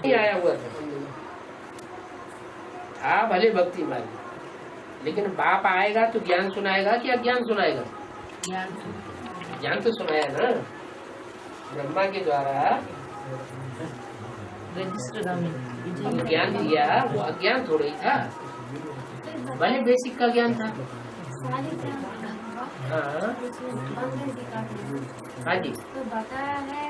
नहीं आया हुआ था भले भक्ति मार्ग, लेकिन बाप आएगा तो ज्ञान सुनाएगा कि अज्ञान सुनाएगा? ज्ञान तो सुनाया ना ब्रह्मा के द्वारा, ज्ञान दिया, वो अज्ञान थोड़ा ही था, भले बेसिक का ज्ञान था। हाँ जी, तो बताया है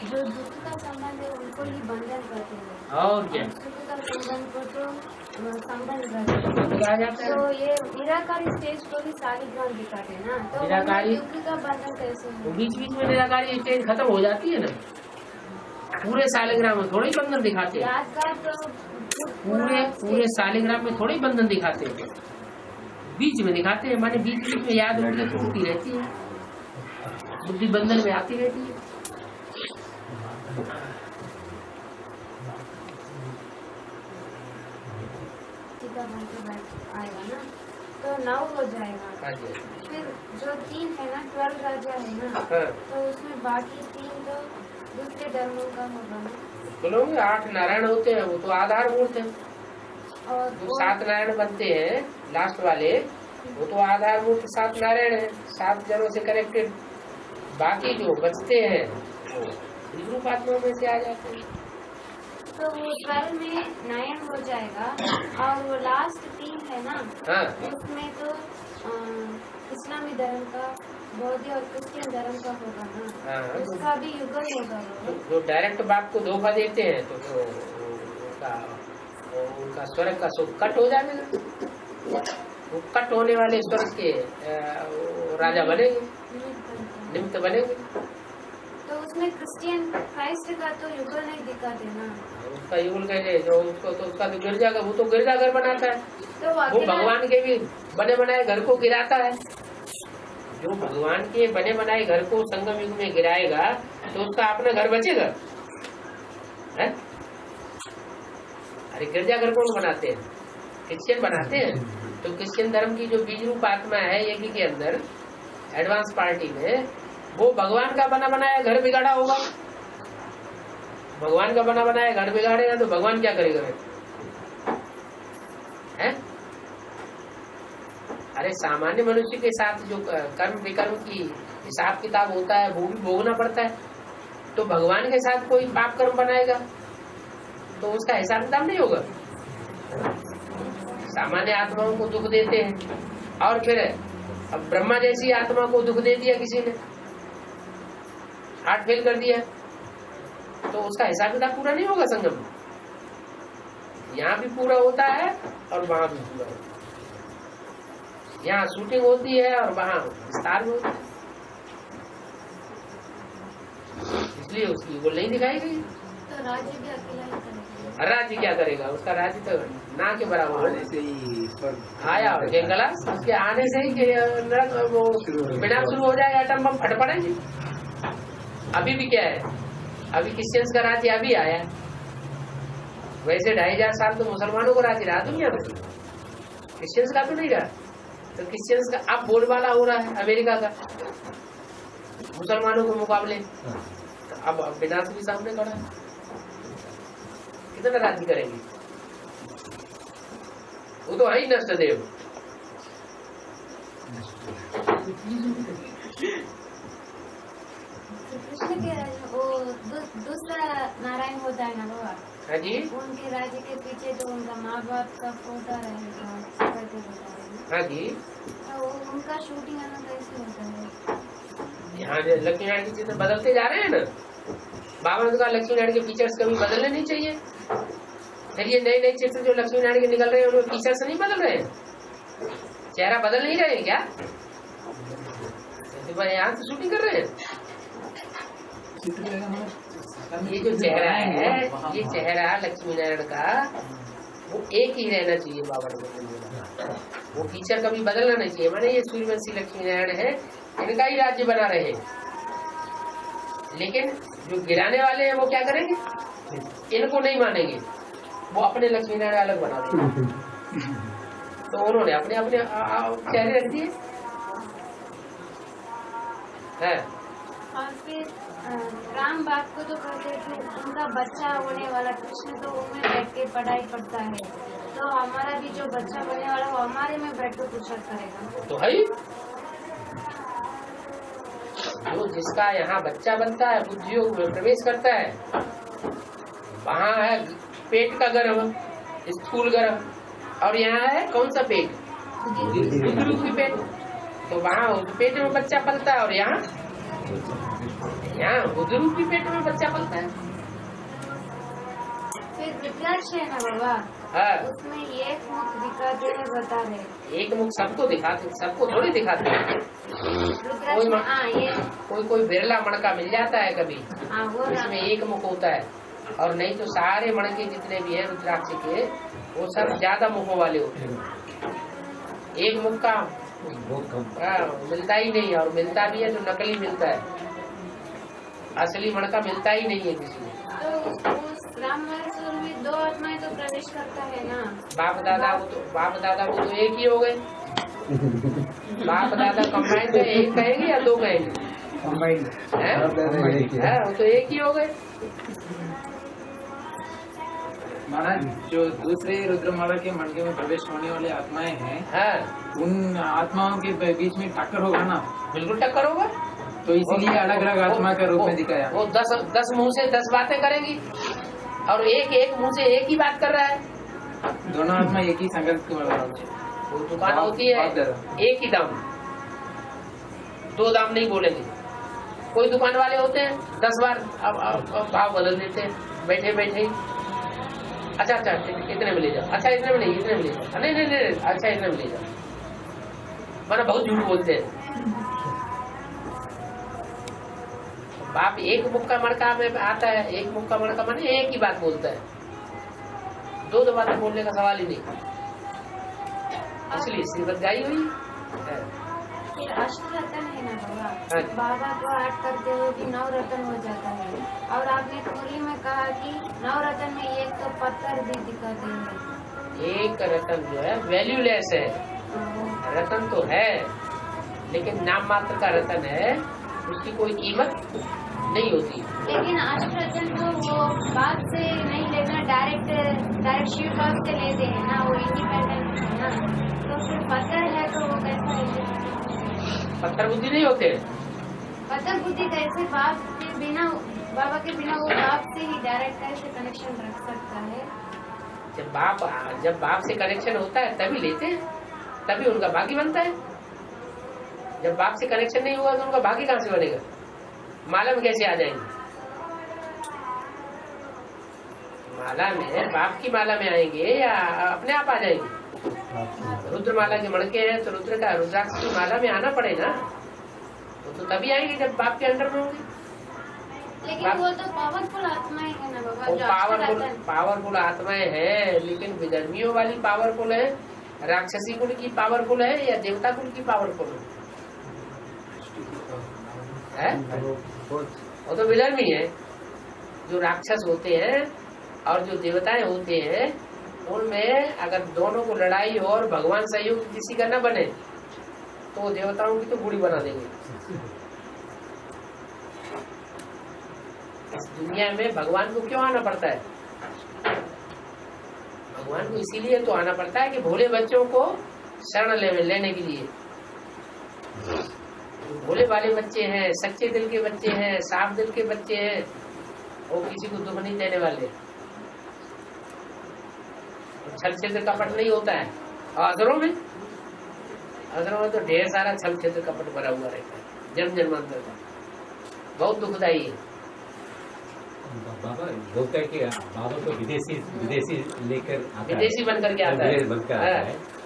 जो दुख का संबंध है उनको ही बंधन करते हैं, और क्या सुख का संबंध को तो संबंध करते हैं। तो ये निराकारी स्टेज को भी शालिग्राम दिखाते हैं ना, तो निराकारी दुख का बंधन कैसे है? बीच बीच में निराकारी स्टेज खत्म हो जाती है ना, पूरे शालिग्राम में थोड़ी बंधन दिखाते हैं, पूरे शालिग्राम में थोड़ी बंधन दिखाते हैं, बीच में दिखाते हैं। माने बीच बीच में याद उनकी टूटती रहती है, बुद्धि बंधन में आती रहती है। आएगा ना तो 9 हो जाएगा, फिर जो 3 है ना 12 राजा है ना, तो उसमें बाकी 3 तो दूसरे धर्मों का होगा ना। बोलो 8 नारायण होते हैं, वो तो आधारभूत है, और जो 7 नारायण बनते हैं लास्ट वाले, वो तो आधारभूत 7 नारायण है, 7 जनों से कनेक्टेड। बाकी जो बचते हैं वो रूप आत्मा में से आ जाते हैं। तो वो 12 में 9 हो जाएगा, और वो लास्ट 3 है ना, उसमें तो इस्लामी धर्म का, बौद्ध और क्रिश्चियन धर्म का होगा ना, उसका भी युगल होगा। जो डायरेक्ट बाप को धोखा देते हैं तो उनका स्वर्ग का सुख कट हो जाएगा, वो कट होने वाले स्वर्ग के राजा बनेंगे, निमित्त बनेंगे। तो उसमें क्रिश्चियन क्राइस्ट का तो युगल नहीं दिखाते ना, उसका युगल कहे जो उसको, तो उसका तो गिरजाघर, वो तो गिरजाघर बनाता है, तो वो भगवान के भी बने बनाए घर को गिराता है। जो भगवान के बने बनाए घर को संगम युग में गिराएगा तो उसका अपना घर बचेगा है? अरे गिरजाघर कौन बनाते हैं? क्रिश्चियन बनाते हैं। तो क्रिश्चियन धर्म की जो बीज रूप आत्मा है यज्ञ के अंदर एडवांस पार्टी में, वो भगवान का बना बनाया घर बिगाड़ा होगा। भगवान का बना बनाया घर बिगाड़ेगा तो भगवान क्या करेगा है? अरे सामान्य मनुष्य के साथ जो कर्म विकर्म की हिसाब किताब होता है वो भी भोगना पड़ता है। तो भगवान के साथ कोई पाप कर्म बनाएगा तो उसका हिसाब किताब नहीं होगा। सामान्य आत्माओं को दुख देते हैं, और फिर अब ब्रह्मा जैसी आत्मा को दुख दे दिया किसी ने, हार्ट फेल कर दिया, तो उसका हिसाब किताब पूरा नहीं होगा संगम में। यहाँ भी पूरा होता है और वहां भी पूरा होता है। यहाँ शूटिंग होती है और वहां विस्तार में होता है, इसलिए उसकी वो नहीं दिखाई गई। तो राज्य भी अकेला ही करेगा। राज्य क्या करेगा? उसका राज्य तो ना के बराबर आया गला, उसके आने से ही वो बिना शुरू हो जाएगा, एटम बम फट पड़ेंगे। अभी भी क्या है, अभी क्रिश्चियंस का राज्य अभी आया, वैसे 2500 साल तो मुसलमानों को राज्य रहा दुनिया में, क्रिश्चियंस का तो नहीं रहा। तो क्रिश्चियंस का अब बोलबाला हो रहा है अमेरिका का मुसलमानों के मुकाबले, तो अब विनाश भी सामने खड़ा है। कितना राज्य करेंगे? वो तो है ही नष्ट देव। कृष्ण के वो दूसरा नारायण होता है ना बाबा, हाँ जी, उनके राज्य के पीछे जो उनका माँ बाप का फोटो रहेगा करके बता रहे। हाँ जी, तो उनका शूटिंग आना कैसे होता है? यहाँ लक्ष्मी नारायण के चित्र बदलते जा रहे हैं ना। बाबा ने कहा लक्ष्मी नारायण के फीचर्स कभी बदलने नहीं चाहिए। फिर ये नए नए चित्र जो लक्ष्मी नारायण के निकल रहे हैं उनमें फीचर्स नहीं बदल रहे हैं, चेहरा बदल नहीं रहे हैं क्या? यहाँ से शूटिंग कर रहे हैं। ये जो चेहरा है, ये चेहरा लक्ष्मी नारायण का वो एक ही रहना चाहिए। बाबा ने बोला वो फीचर कभी बदलना नहीं चाहिए। माने ये सूर्यवंशी लक्ष्मी नारायण है, इनका ही राज्य बना रहे, लेकिन जो गिराने वाले हैं वो क्या करेंगे? इनको नहीं मानेंगे, वो अपने लक्ष्मी नारायण अलग बना देंगे। तो उन्होंने अपने अपने चेहरे रख दिए है। और फिर राम बाप को तो कहते हैं कि उनका बच्चा होने वाला कृष्ण तो उनमें बैठ के पढ़ाई पढ़ता है, तो हमारा भी जो बच्चा बनने वाला वो हमारे में बैठ के पुरुषार्थ करेगा। तो है जो जिसका यहाँ बच्चा बनता है, बुद्धि योग में प्रवेश करता है, वहाँ है पेट का गर्भ, स्थूल गर्भ, और यहाँ है कौन सा पेट? बुद्धि रूपी पेट। तो वहाँ पेट में बच्चा पलता है और यहाँ बुद्धि रूपी पेट में बच्चा पलता है। फिर रुद्राक्ष है ना बाबा, हाँ, उसमें एक मुख दिखाते हैं, बता रहे एक मुख सबको दिखाते, सबको थोड़ी दिखाते हैं। कोई बिरला मणका मिल जाता है कभी, इसमें एक मुख होता है, और नहीं तो सारे मणके जितने भी हैं रुद्राक्ष के वो सब ज्यादा मुखों वाले होते हैं। एक मुख का मिलता ही नहीं, और मिलता भी है तो नकली मिलता है, असली मणका मिलता ही नहीं है किसी को। तो रामायण में दो आत्माएं तो प्रवेश करता है ना, बाप दादा वो तो एक ही हो गए। बाप दादा कंबाइंड है, एक कहेंगे या दो कहेंगे? कंबाइंड है, वो तो एक ही हो गए। महाराज, जो दूसरे रुद्रमाला के मणके में प्रवेश होने वाली आत्माएं हैं, उन आत्माओं के बीच में टक्कर होगा ना? बिल्कुल टक्कर होगा। तो इसीलिए अलग अलग आत्मा के रूप में दिखाया। वो 10 मुंह से 10 बातें करेंगी, और एक मुंह से एक ही बात कर रहा है। दोनों आत्मा एक ही संगत वो दुकान होती है, एक ही दाम, 2 दाम नहीं बोलेंगे। कोई दुकान वाले होते हैं 10 बार अब भाव बदल देते हैं बैठे बैठे। अच्छा इतने में ले जाओ, अच्छा इतने में नहीं, इतने में ले जाओ, नहीं अच्छा इतने में ले जाओ, माना बहुत झूठ बोलते हैं। बाप एक मुख का मणका में आता है, एक मुख का मणका माने एक ही बात बोलता है, 2 बातें बोलने का सवाल ही नहीं, इसलिए श्रीमत गाई हुई है। फिर अष्टरत्न है ना बाबा, बाबा को ऐड करते हुए कि 9 रत्न हो जाता है, और आपने थोड़ी में कहा कि 9 रत्न में एक तो पत्थर भी दिखाते हैं। एक रत्न जो है वैल्यूलेस है, रत्न तो है लेकिन नाम मात्र का रत्न है, उसकी कोई कीमत नहीं होती। लेकिन अष्टरत्न को वो बात से नहीं लेना, डायरेक्ट शिव बात से लेते हैं ना, वो इंडिपेंडेंट है ना, तो फिर पत्थर है तो वो कैसा है? पत्थर बुद्धि नहीं होते। पत्थर बुद्धि कैसे बाप के बिना, बाबा के बिना वो बाप से ही डायरेक्ट कैसे कनेक्शन रख सकता है? जब बाप से कनेक्शन होता है तभी लेते हैं, तभी उनका भागी बनता है। जब बाप से कनेक्शन नहीं हुआ तो उनका भागी कहाँ से बनेगा? माला में कैसे आ जाएंगे? माला में, बाप की माला में आएंगे या अपने आप आ जाएंगे? रुद्र माला के मणके हैं तो रुद्राक्ष की माला में आना पड़ेगा, तो तभी आएंगे जब बाप के अंडर में होंगे। लेकिन वो तो पावरफुल आत्माएं है ना बाबा, पावरफुल आत्माएं हैं, लेकिन विधर्मियों वाली पावरफुल है, राक्षसी कुल की पावरफुल है या देवता कुल की पावरफुल है? वो तो विधर्मी है। जो राक्षस होते हैं और जो देवताएं होते हैं, उनमें अगर दोनों को लड़ाई हो और भगवान सहयोग किसी का न बने तो देवताओं की तो गुड़ी बना देंगे। इस दुनिया में भगवान को क्यों आना पड़ता है? भगवान को इसीलिए तो आना पड़ता है कि भोले बच्चों को शरण लेने के लिए। भोले वाले बच्चे हैं, सच्चे दिल के बच्चे हैं, साफ दिल के बच्चे हैं, वो किसी को दुख नहीं देने वाले, छल छिद्र कपट नहीं होता है। और अजरों में तो ढेर सारा छल छिद्र कपट भरा हुआ रहता है, जन्म जन्मांतर का, बहुत दुखदायी है। बाबा बोलता है कि बाबा को विदेशी लेकर विदेशी बनकर के आता है,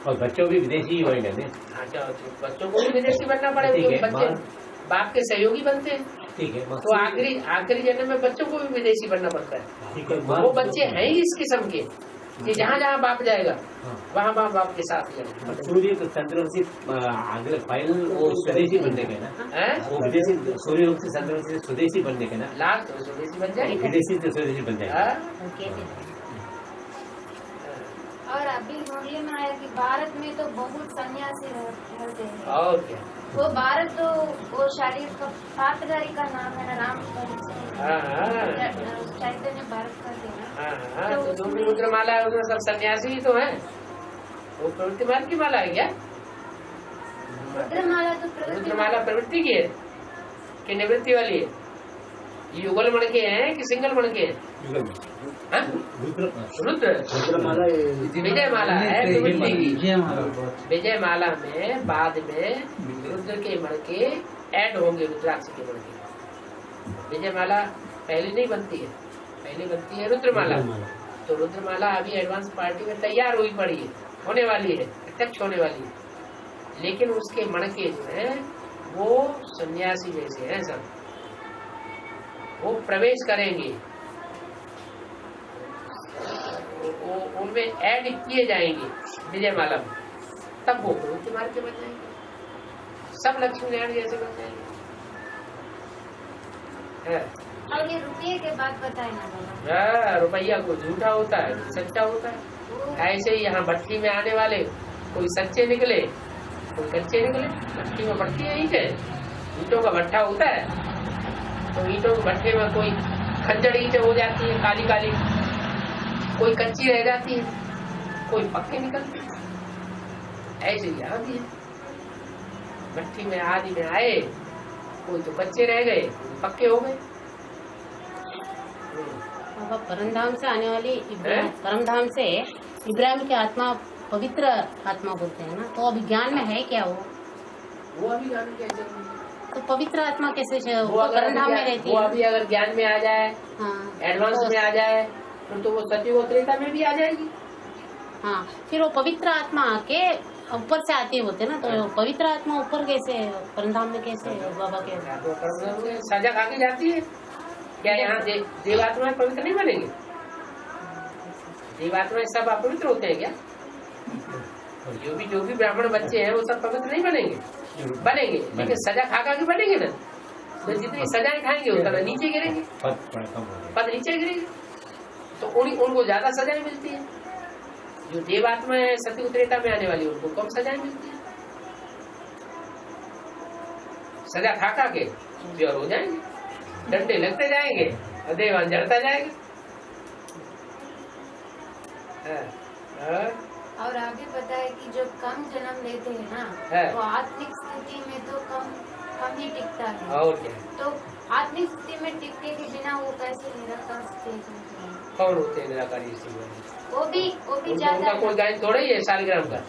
और बच्चों भी विदेशी ही होंगे। अच्छा, बच्चों को भी विदेशी बनना पड़ेगा, बच्चे बाप के सहयोगी बनते हैं। ठीक है, तो आखिरी जन्म में बच्चों को भी विदेशी बनना पड़ता है। ठीक है, वो बच्चे हैं ही इस किस्म के कि जहाँ जहाँ बाप जाएगा वहाँ बाप के साथ जाएगा। सूर्य चंद्रवंशी अगले फाइनल वो स्वदेशी बनने का ना, वो विदेशी सूर्य से चंद्रवंशी स्वदेशी बनने का ना, लास्ट स्वदेशी बन जाएगा, विदेशी से स्वदेशी बन जाएगा। और अभी मुरली में आया कि भारत में तो बहुत सन्यासी रहते हैं। और क्या, वो भारत तो वो शादी का पात्रधारी का नाम है ना, राम चैतन्य भारत का देना। तो जो भी रुद्रमाला है उसमें सब सन्यासी ही तो है। वो प्रवृत्ति मार्ग की माला है क्या? रुद्रमाला प्रवृत्ति की है कि निवृत्ति वाली है? ये युगल मण के हैं कि सिंगल मण के हैं? रुद्र विजय माला है प्रवृत्ति की। विजय माला में बाद में रुद्र के मण के ऐड होंगे, रुद्राक्ष के मण के। विजय माला पहले नहीं बनती है, पहले बनती है रुद्रमाला। तो रुद्रमाला अभी एडवांस पार्टी में तैयार हुई पड़ी है, होने वाली है, प्रत्यक्ष होने वाली है। लेकिन उसके मणके जो है वो सन्यासी जैसे हैं सब, वो प्रवेश करेंगे, वो उनमें ऐड किए जाएंगे विजयमाला में, तब वो प्रवृत्ति मार्ग के बन जाएंगे, सब लक्ष्मी नारायण जैसे बन जाएंगे। और ये रुपये के बात बताए ना, रुपया को झूठा होता है, सच्चा होता है। ऐसे ही यहाँ भट्टी में आने वाले कोई सच्चे निकले, कोई कच्चे निकले। भट्टी में भट्टी है, ईंटों का भट्टा होता है, तो ईंटों के भट्टे में कोई खंजर ईंटें हो जाती है काली काली, कोई कच्ची रह जाती है, कोई पक्के निकलते हैं। ऐसे ही यहाँ भी है, भट्टी में आदि में आए, कोई तो कच्चे रह गए, पक्के हो गए। परमधाम से आने वाली परमधाम से इब्राहिम की आत्मा पवित्र आत्मा बोलते हैं ना, तो अभी ज्ञान में है क्या वो अभी ज्ञान में कैसे? तो पवित्र आत्मा कैसे वो परमधाम में रहती है? वो अभी अगर ज्ञान में आ जाए, एडवांस में आ जाए, तो वो सतयुग त्रेता में भी आ जाएगी। हाँ, फिर वो पवित्र आत्मा आके ऊपर से आती होते ना, तो पवित्र आत्मा ऊपर कैसे परमधाम में कैसे बाबा के सजा खा के जाती है क्या? यहाँ देवात्मा पवित्र नहीं बनेंगे? देवात्मा सब अपवित्र होते हैं क्या? जो भी ब्राह्मण बच्चे हैं वो सब पवित्र नहीं बनेंगे? बनेंगे, लेकिन सजा खा के बनेंगे ना। तो जितनी सजाएं खाएंगे उतना नीचे गिरेंगे, पद नीचे गिरेंगे, तो उनको ज्यादा सजाएं मिलती है। जो देवात्मा है सतयुग त्रेता में आने वाली, उनको कम सजाएं मिलती है। सजा खा के प्योर हो जाएंगे, डंडे लगते जाएंगे और देवान जड़ता जाएगा। और आगे बताया कि जो कम जन्म लेते हैं ना, वो आत्मिक स्थिति में तो कम ही टिकता है। और क्या? तो आत्मिक स्थिति में टिकने के बिना वो कैसे निराकार स्थिति में? कौन होते हैं निराकारी स्थिति में? वो भी ज्यादा। कोई गायन थोड़ा ही है शालिग्राम का,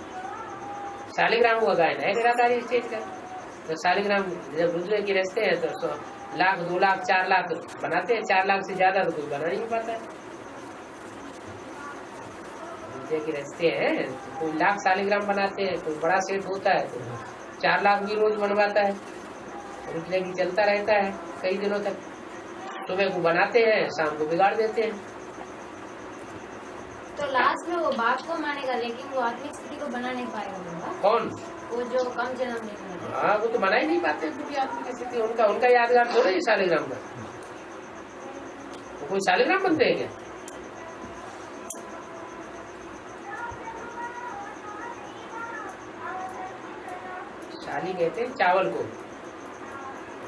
शालिग्राम का गायन है निराकारी स्टेज का। तो शालिग्राम जब रुद्र की रचते हैं तो 100 लाख 2 लाख 4 लाख बनाते हैं, 4 लाख से ज्यादा तो कोई बना नहीं पाता है। की रचते हैं कोई लाख शालिग्राम बनाते हैं, कोई बड़ा सेट होता है तो 4 लाख भी रोज बनवाता है, रुकने की चलता रहता है कई दिनों तक। सुबह को बनाते हैं, शाम को बिगाड़ देते हैं। तो लास्ट में वो बात को मानेगा, लेकिन वो आत्मिक स्थिति को बना नहीं पाएगा। कौन? वो जो कम जन्म लेते। हाँ, वो तो बना ही नहीं पाते पूरी आत्मिक स्थिति। उनका यादगार थोड़ा ही शालिग्राम का। कोई शालिग्राम बनते हैं क्या? शाली कहते हैं चावल को,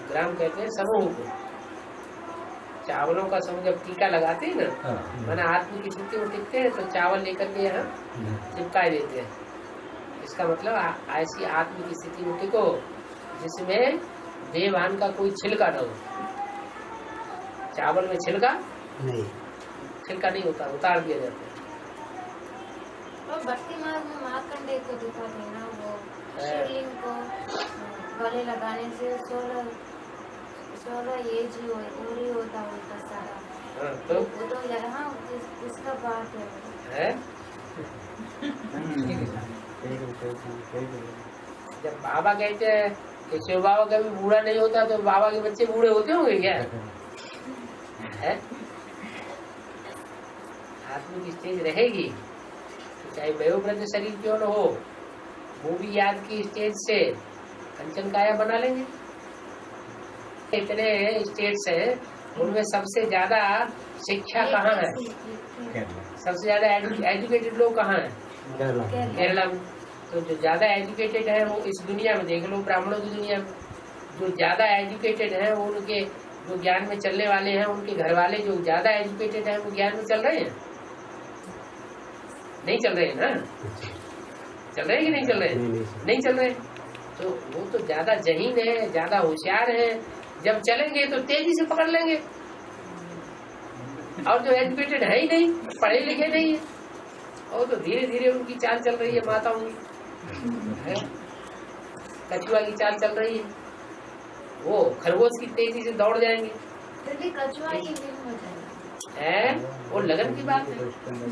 ग्राम कहते हैं समूह को। चावलों का समूह जब टीका लगाते हैं ना, माना आत्म की स्थिति में टिकते हैं, तो चावल लेकर के यहाँ चिपका देते हैं। इसका मतलब ऐसी आत्म की स्थिति में टिको जिसमें देवान का कोई छिलका न हो। चावल में छिलका नहीं होता, उतार दिया जाता है। तो भक्ति मार्ग में मार्कंडेय को दिखाते हैं ना, वो शिवलिंग को गले लगाने से 16 एज ही पूरी होता उनका सारा। तो वो तो यहाँ उसका बात है। जब बाबा कहते हैं कि शिव बाबा कभी बूढ़ा नहीं होता, तो बाबा के बच्चे बूढ़े होते होंगे क्या? है आत्मिक स्टेज रहेगी, चाहे वयोवृद्ध शरीर क्यों न हो, वो भी याद की स्टेज से कंचन काया बना लेंगे। इतने स्टेट्स है, उनमें सबसे ज्यादा शिक्षा कहाँ है? सबसे ज्यादा एजुकेटेड लोग कहाँ हैं? केरला में। तो जो ज्यादा एजुकेटेड है वो इस दुनिया में, देख लो ब्राह्मणों की दुनिया में जो ज्यादा एजुकेटेड है वो उनके जो ज्ञान में चलने वाले हैं, उनके घर वाले जो ज्यादा एजुकेटेड है वो ज्ञान में चल रहे हैं, नहीं चल रहे हैं ना? चल रहे हैं कि नहीं चल रहे हैं? नहीं चल रहे। तो वो तो ज्यादा जहीन है, ज्यादा होशियार है, जब चलेंगे तो तेजी से पकड़ लेंगे। और जो एजुकेटेड है ही नहीं, पढ़े लिखे नहीं है, और तो धीरे धीरे उनकी चाल चल रही है माताओं की, कछुआ की चाल चल रही है, वो खरगोश की तेजी से दौड़ जाएंगे। कछुआ ही विन हो जाएगा है वो लगन की बात है।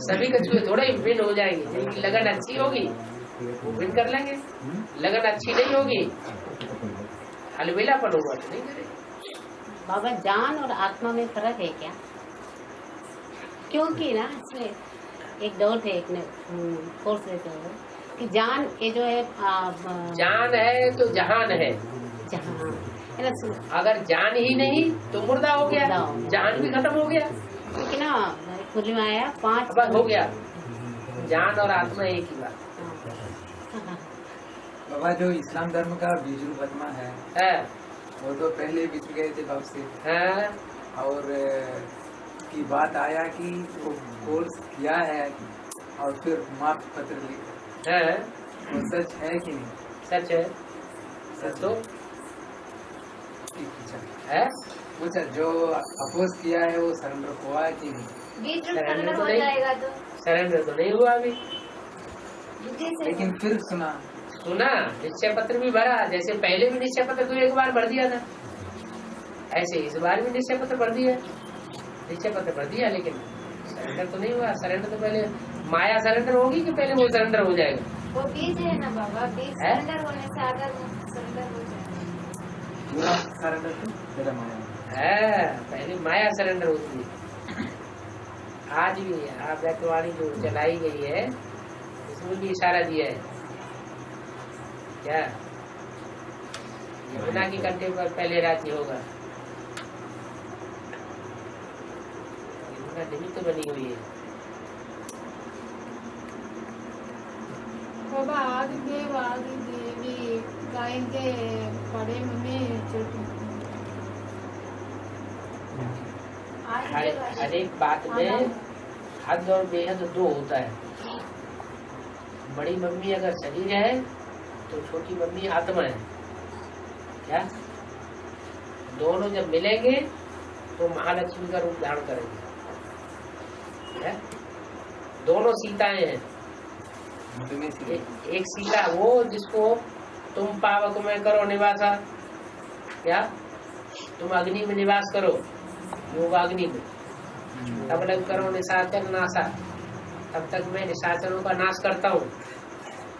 सभी कछुए थोड़े ही विन हो जाएंगे, जिनकी लगन अच्छी होगी वो विन कर लेंगे, लगन अच्छी नहीं होगी अलबेलापन होगा तो नहीं करेंगे। बाबा जान और आत्मा में फर्क है क्या? क्योंकि ना इसमें एक दौर थे, एक ने कोर्स लेते हुए कि जान ये जो है जान है तो जहान है, जहां है ना। अगर जान ही नहीं तो मुर्दा हो गया, जान भी खत्म हो गया। क्योंकि ना खुली में आया 5 बस हो गया, जान और आत्मा एक ही बात बाबा जो इस्लाम धर्म का बीजरू पद्मा है वो तो पहले बिछड़ गए थे बाप से है। और की बात आया कि वो कोर्स किया है और फिर माफ पत्र लिखा है। वो सच है कि नहीं? सच है, सच तो है। पूछा जो अपोज किया है वो सरेंडर हुआ है कि नहीं? सरेंडर हो जाएगा तो सरेंडर तो नहीं हुआ अभी, लेकिन फिर सुना निश्चय पत्र भी भरा, जैसे पहले भी निश्चय पत्र तो एक बार भर दिया था, ऐसे इस बार भी निश्चय पत्र भर दिया, निश्चय पत्र भर दिया, लेकिन सरेंडर तो नहीं हुआ। सरेंडर तो पहले माया सरेंडर होगी कि पहले वो सरेंडर हो जाएगा? वो बीज है ना बाबा, बीज सरेंडर होने से अगर सरेंडर हो जाएगा सरेंडर तो तेरा माया है, पहले माया सरेंडर होती है। आज भी आध्यात्मवाणी जो चलाई गई है इसमें भी इशारा दिया है क्या? यमुना की कंठे पर पहले राज्य होगा, यमुना निमित्त बनी हुई है। बाबा आदिदेवी गायेंगे बड़े में हर एक बात में हद और बेहद दो होता है। बड़ी मम्मी अगर शरीर है तो छोटी मम्मी आत्मा है क्या? दोनों जब मिलेंगे तो महालक्ष्मी का रूप धारण करेंगे है? दोनों सीताएं हैं। एक सीता वो जिसको तुम पावक में करो निवासा, क्या तुम अग्नि में निवास करो, योग अग्नि में, तब लग करो निशाचर नाशा, तब तक मैं निशाचरों का नाश करता हूँ।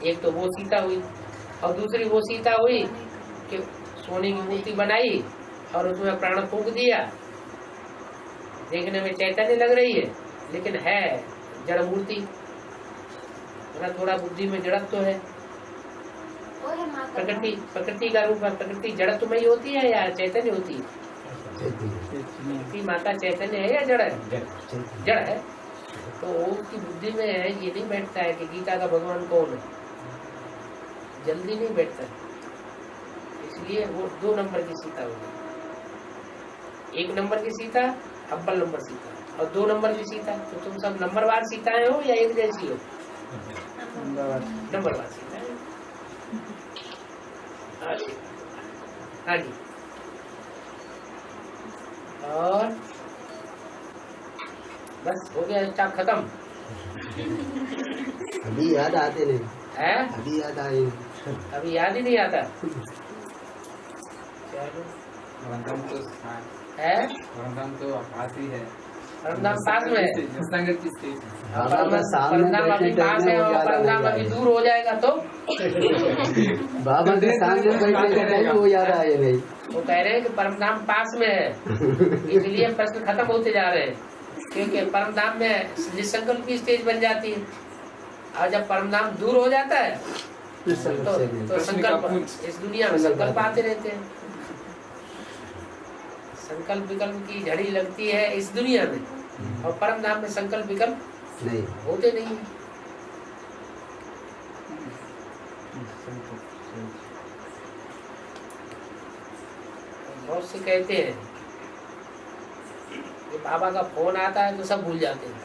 एक तो वो सीता हुई, और दूसरी वो सीता हुई कि सोने की मूर्ति बनाई और उसमें प्राण फूंक दिया। देखने में चैतन्य लग रही है लेकिन है जड़ मूर्ति, थोड़ा बुद्धि में जड़त्व तो है। प्रकृति का रूप है। प्रकृति जड़त्व में ही होती है या चैतन्य होती है? प्रकृति माता चैतन्य है या जड़ है? जड़ है। तो उसकी बुद्धि में है, ये नहीं बैठता है कि गीता का भगवान कौन है, जल्दी नहीं बैठता है। इसलिए वो 2 नंबर की सीता होगी। 1 नंबर की सीता अव्वल नंबर सीता, और 2 नंबर की सीता। तो तुम सब नंबरवार सीताएं हो या एक जैसी हो? नंबरवार सीता है। हाँ जी। और बस हो गया, स्टॉक खत्म। अभी याद आते नहीं है? अभी याद आए, अभी याद ही नहीं आता। वरदान तो है? वरदान तो पास ही है, परमधाम पास में है। संगत की स्टेज परमधाम अभी पास है और परमधाम अभी दूर हो जाएगा तो बाबा के सामने बैठे टाइम वो याद आए नहीं। वो कह रहे हैं कि परमधाम पास में है, इसलिए प्रश्न खत्म होते जा रहे हैं। क्योंकि परमधाम में निसंकल्प की स्टेज बन जाती है, और जब परमधाम दूर हो जाता है तो संकल्प, इस दुनिया में संकल्प आते रहते हैं। संकल्प विकल्प की झड़ी लगती है इस दुनिया में, और परमधाम में संकल्प विकल्प नहीं होते नहीं। बहुत से कहते हैं कि बाबा का फोन आता है तो सब भूल जाते हैं।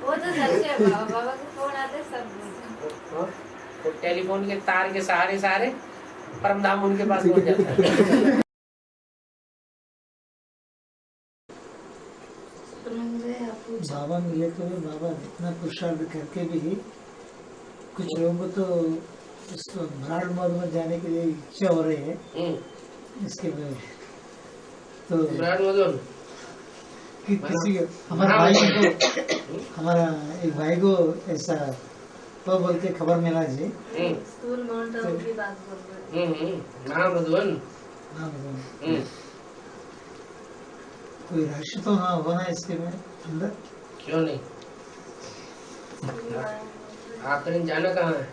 वो तो सच है, बाबा का फोन आते सब भूल जाते। तो टेलीफोन के तार के सहारे सहारे परमधाम उनके पास पहुंच जाता है। बाबा मिले तो बाबा इतना पुरुषार्थ करके भी कुछ लोगों को तो उसको भ्राण मर्ग में जाने के लिए इच्छा हो रही है। इसके वजह तो भ्राण मर्ग कि किसी हमारा भाई को हमारा एक भाई को ऐसा तो बोल के खबर मिला जी। स्कूल माउंट आबू की बात बोल रहे हैं। कोई राशि तो हाँ होना इसके में अंदर क्यों नहीं? आखिर जाना कहाँ है?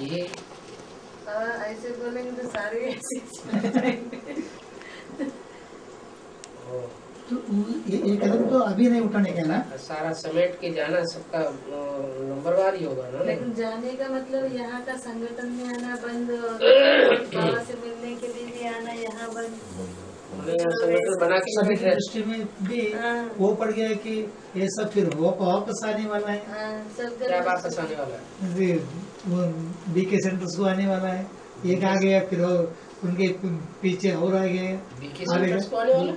ये ऐसे बोलेंगे तो सारे ऐसे तो ये कदम तो अभी नहीं उठाने का ना, सारा समेट के जाना सबका नंबरवार ही होगा ना। लेकिन जाने का मतलब यहाँ का संगठन में आना बंद, बाबा से मिलने के लिए भी आना यहाँ बंद, संगठन बना के सभी की दृष्टि में भी वो पड़ गया है कि ये सब फिर वापस आने वाला है। क्या वापस आने वाला है? वो बीके सेंटर्स को आने वाला है, एक आ गया फिर उनके पीछे और आ गया बीके सेंटर्स को आने वाला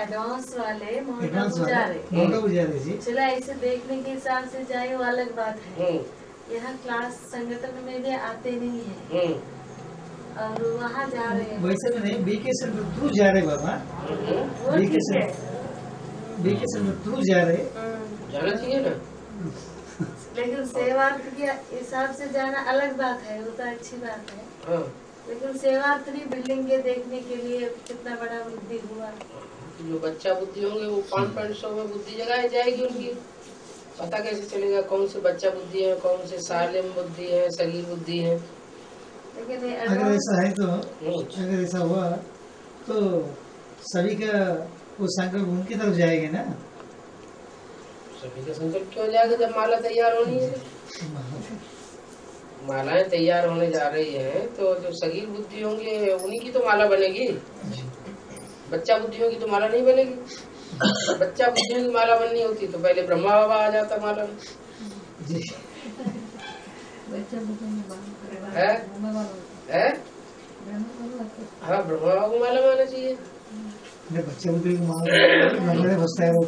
एडवांस वाले एडवांस वाले जी। चलो ऐसे देखने के हिसाब से जाए वो अलग बात है। यहाँ क्लास संगठन में भी आते नहीं है और वहाँ जा रहे हैं। वैसे में नहीं, बीके सेंटर थ्रू जा रहे बाबा, बीके सेंटर थ्रू जा रहे, जाना चाहिए ना। लेकिन सेवार्थ के हिसाब से जाना अलग बात है, वो तो अच्छी बात है। लेकिन सेवार्थ भी बिल्डिंग के देखने के लिए कितना बड़ा वृद्धि हुआ। जो बच्चा बुद्धि होंगे वो 500 में बुद्धि जगाई जाएगी उनकी। पता कैसे चलेगा कौन से बच्चा बुद्धि है, कौन से सालिम बुद्धि है, शरीर बुद्धि है। लेकिन अगर ऐसा है तो अगर ऐसा हुआ तो सभी का वो संकल्प उनकी तरफ जाएगा ना। सभी का संकल्प क्यों जाएगा जब माला तैयार होनी है? मालाएं तैयार होने जा रही हैं तो जो शरीर बुद्धि होंगे उन्हीं की तो माला बनेगी। बच्चा बुद्धियों की तो माला नहीं बनेगी। बच्चा बुद्धियों की माला बननी होती तो पहले ब्रह्मा बाबा आ जाता माला में। है? हाँ, ब्रह्मा बाबा को माला में आना चाहिए। बच्चे बुद्धि की माला बसता है वो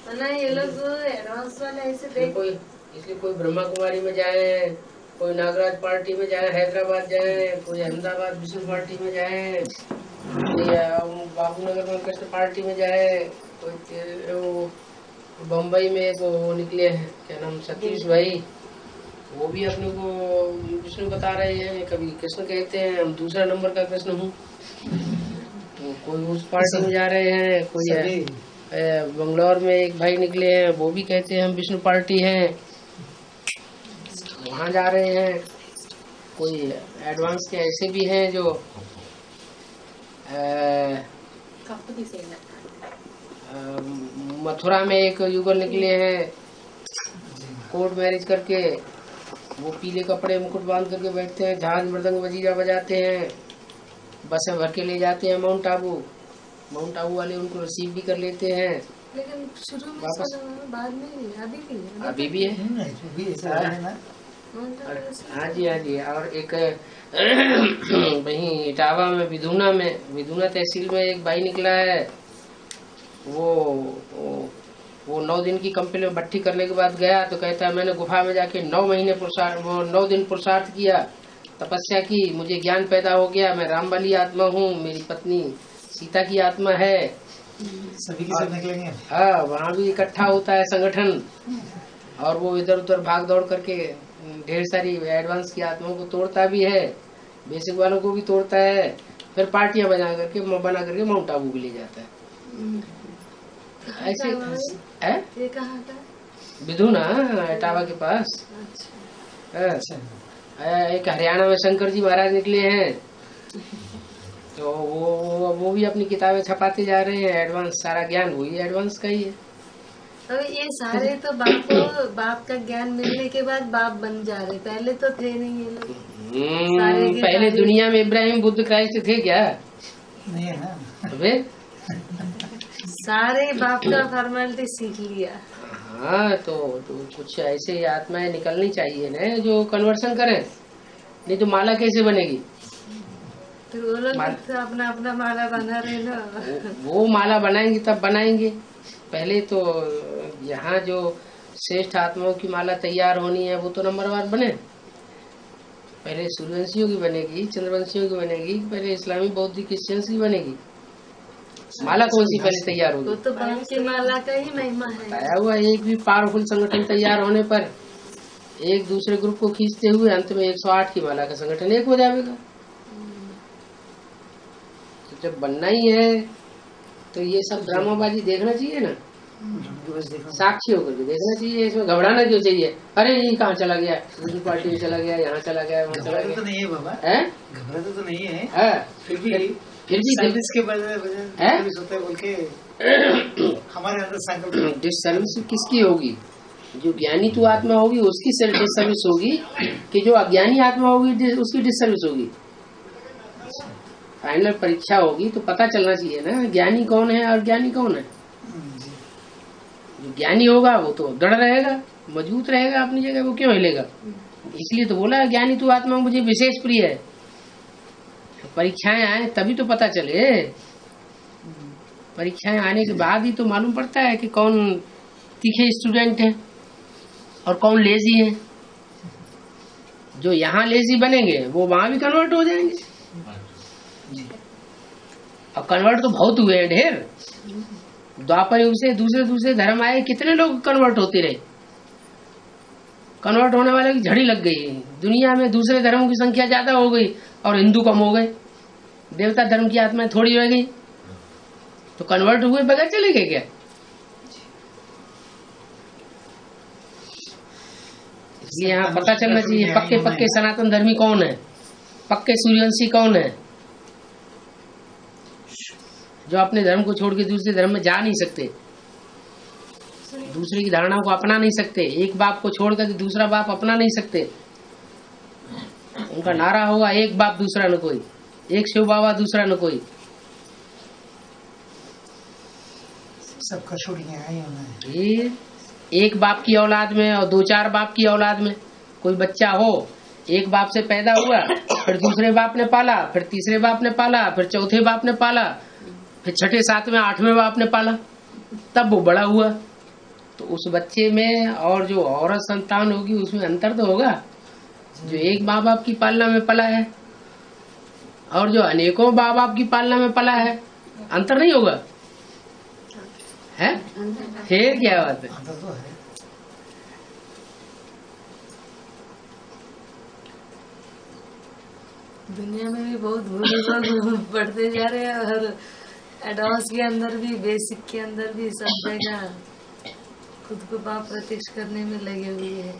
ना, ये लोग एडवांस वाले ऐसे देख इसलिए कोई ब्रह्मा कुमारी में जाए, कोई नागराज पार्टी में जाए, हैदराबाद जाए, कोई अहमदाबाद विष्णु पार्टी में जाए, बाबू नगर में कृष्ण पार्टी में जाए, कोई वो बम्बई में एक वो निकले हैं क्या नाम सतीश भाई, वो भी अपने को विष्णु बता रहे हैं, कभी कृष्ण कहते हैं, हम दूसरा नंबर का कृष्ण हूँ। तो कोई उस पार्टी में जा रहे हैं, कोई बंगलौर में एक भाई निकले हैं वो भी कहते हैं हम विष्णु पार्टी हैं, वहाँ जा रहे हैं। कोई एडवांस के ऐसे भी हैं जो मथुरा में एक युगल निकले हैं कोर्ट मैरिज करके, वो पीले कपड़े मुकुट बांध करके बैठते हैं, झांझ मृदंग वजीरा बजाते हैं, बसें भर के ले जाते हैं माउंट आबू। माउंट आबू वाले उनको रिसीव भी कर लेते हैं। लेकिन शुरू में वापस बाद में अभी भी है। हाँ जी हाँ जी। और एक वहीं इटावा में विधुना तहसील में एक भाई निकला है, वो 9 दिन की कंपनी में भट्टी करने के बाद गया तो कहता है मैंने गुफा में जाके 9 दिन पुरुषार्थ किया, तपस्या की, मुझे ज्ञान पैदा हो गया, मैं राम वाली आत्मा हूँ, मेरी पत्नी सीता की आत्मा है। सभी के सब निकलेंगे। हाँ, वहाँ भी इकट्ठा होता है संगठन और वो इधर उधर भाग दौड़ करके ढेर सारी एडवांस की आत्माओं को तोड़ता भी है, बेसिक वालों को भी तोड़ता है, फिर पार्टियां बना करके माउंट आबू भी ले जाता है। ऐसे है ये कहाँ का? विधुना इटावा के पास। एक हरियाणा में शंकर जी महाराज निकले हैं तो वो भी अपनी किताबें छपाते जा रहे हैं। एडवांस सारा ज्ञान वही एडवांस का ही है। तो ये सारे तो बाप का ज्ञान मिलने के बाद बाप बन जा रहे, पहले तो थे नहीं ये लोग। पहले दुनिया में इब्राहिम बुद्ध क्राइस्ट थे क्या? नहीं है ना। अबे सारे बाप का फॉर्मेलिटी सीख लिया। हाँ तो कुछ ऐसे आत्माएं निकलनी चाहिए ना जो कन्वर्सन करें, नहीं तो माला कैसे बनेगी? तो वो लोग तो अपना अपना माला बना रहे ना। वो माला बनाएंगे तब बनाएंगे। पहले तो यहाँ जो श्रेष्ठ आत्माओं की माला तैयार होनी है वो तो नंबरवार बने। पहले सूर्यवंशियों की बनेगी, चंद्रवंशियों की बनेगी, पहले इस्लामी बौद्ध क्रिश्चियंस की बनेगी। माला कौन सी पहले तैयार होगी? वो तो बाप की माला का ही महिमा है। आया हुआ एक भी पावरफुल संगठन तैयार होने पर एक दूसरे ग्रुप को खींचते हुए अंत में 108 की माला का संगठन एक हो जाएगा। तो जब बनना ही है तो ये सब ड्रामाबाजी देखना चाहिए ना, साक्षी होकर के देखना चाहिए। इसमें घबराना क्यों चाहिए? अरे ये कहाँ चला गया, दूसरी पार्टी में चला गया, यहाँ चला गया, वहाँ चला गया। तो नहीं है बाबा, है घबराते तो नहीं है, फिर भी सर्विस के सर्विस होता है बोल के हमारे अंदर संकल्प। डिसर्विस किसकी होगी? जो ज्ञानी तो आत्मा होगी उसकी डिसर्विस होगी, कि जो अज्ञानी आत्मा होगी उसकी डिसर्विस होगी। फाइनल परीक्षा होगी तो पता चलना चाहिए ना ज्ञानी कौन है और ज्ञानी कौन है। जो ज्ञानी होगा वो तो दृढ़ रहेगा, मजबूत रहेगा अपनी जगह, वो क्यों हिलेगा? इसलिए तो बोला ज्ञानी तो आत्मा मुझे विशेष प्रिय है। परीक्षाएं आए तभी तो पता चले। परीक्षाएं आने के बाद ही तो मालूम पड़ता है कि कौन तीखे स्टूडेंट है और कौन लेजी है। जो यहाँ लेजी बनेंगे वो वहां भी कन्वर्ट हो जाएंगे। और कन्वर्ट तो बहुत हुए हैं, ढेर। द्वापर युग से दूसरे धर्म आए, कितने लोग कन्वर्ट होते रहे। कन्वर्ट होने वाले की झड़ी लग गई। दुनिया में दूसरे धर्मों की संख्या ज्यादा हो गई और हिंदू कम हो गए। देवता धर्म की आत्माएं थोड़ी रह गई, तो कन्वर्ट हुए बगैर चले गए क्या? इसलिए यहाँ पता चलना चाहिए पक्के पक्के सनातन धर्मी कौन है, पक्के सूर्यवंशी कौन है, जो अपने धर्म को छोड़ के दूसरे धर्म में जा नहीं सकते, दूसरे की धारणाओं को अपना नहीं सकते, एक बाप को छोड़कर दूसरा बाप अपना नहीं सकते। उनका नारा होगा एक बाप दूसरा न कोई, एक शिव बाबा दूसरा न कोई। सबका छोड़िए आई होना है। ये एक बाप की औलाद में और 2-4 बाप की औलाद में कोई बच्चा हो, एक बाप से पैदा हुआ, फिर दूसरे बाप ने पाला, फिर तीसरे बाप ने पाला, फिर चौथे बाप ने पाला, फिर छठे 7वें 8वें बाप ने पाला, तब वो बड़ा हुआ। तो उस बच्चे में और जो औरत संतान होगी उसमें अंतर तो होगा। जो एक माँ बाप की पालना में पला है और जो अनेकों माँ बाप की पालना में पला है, अंतर नहीं होगा है? फिर क्या बात है? दुनिया में भी बहुत भूल बढ़ते जा रहे हैं और एडवांस के अंदर भी, बेसिक के अंदर भी सब जगह खुद को बाप प्रत्यक्ष करने में लगे हुए हैं।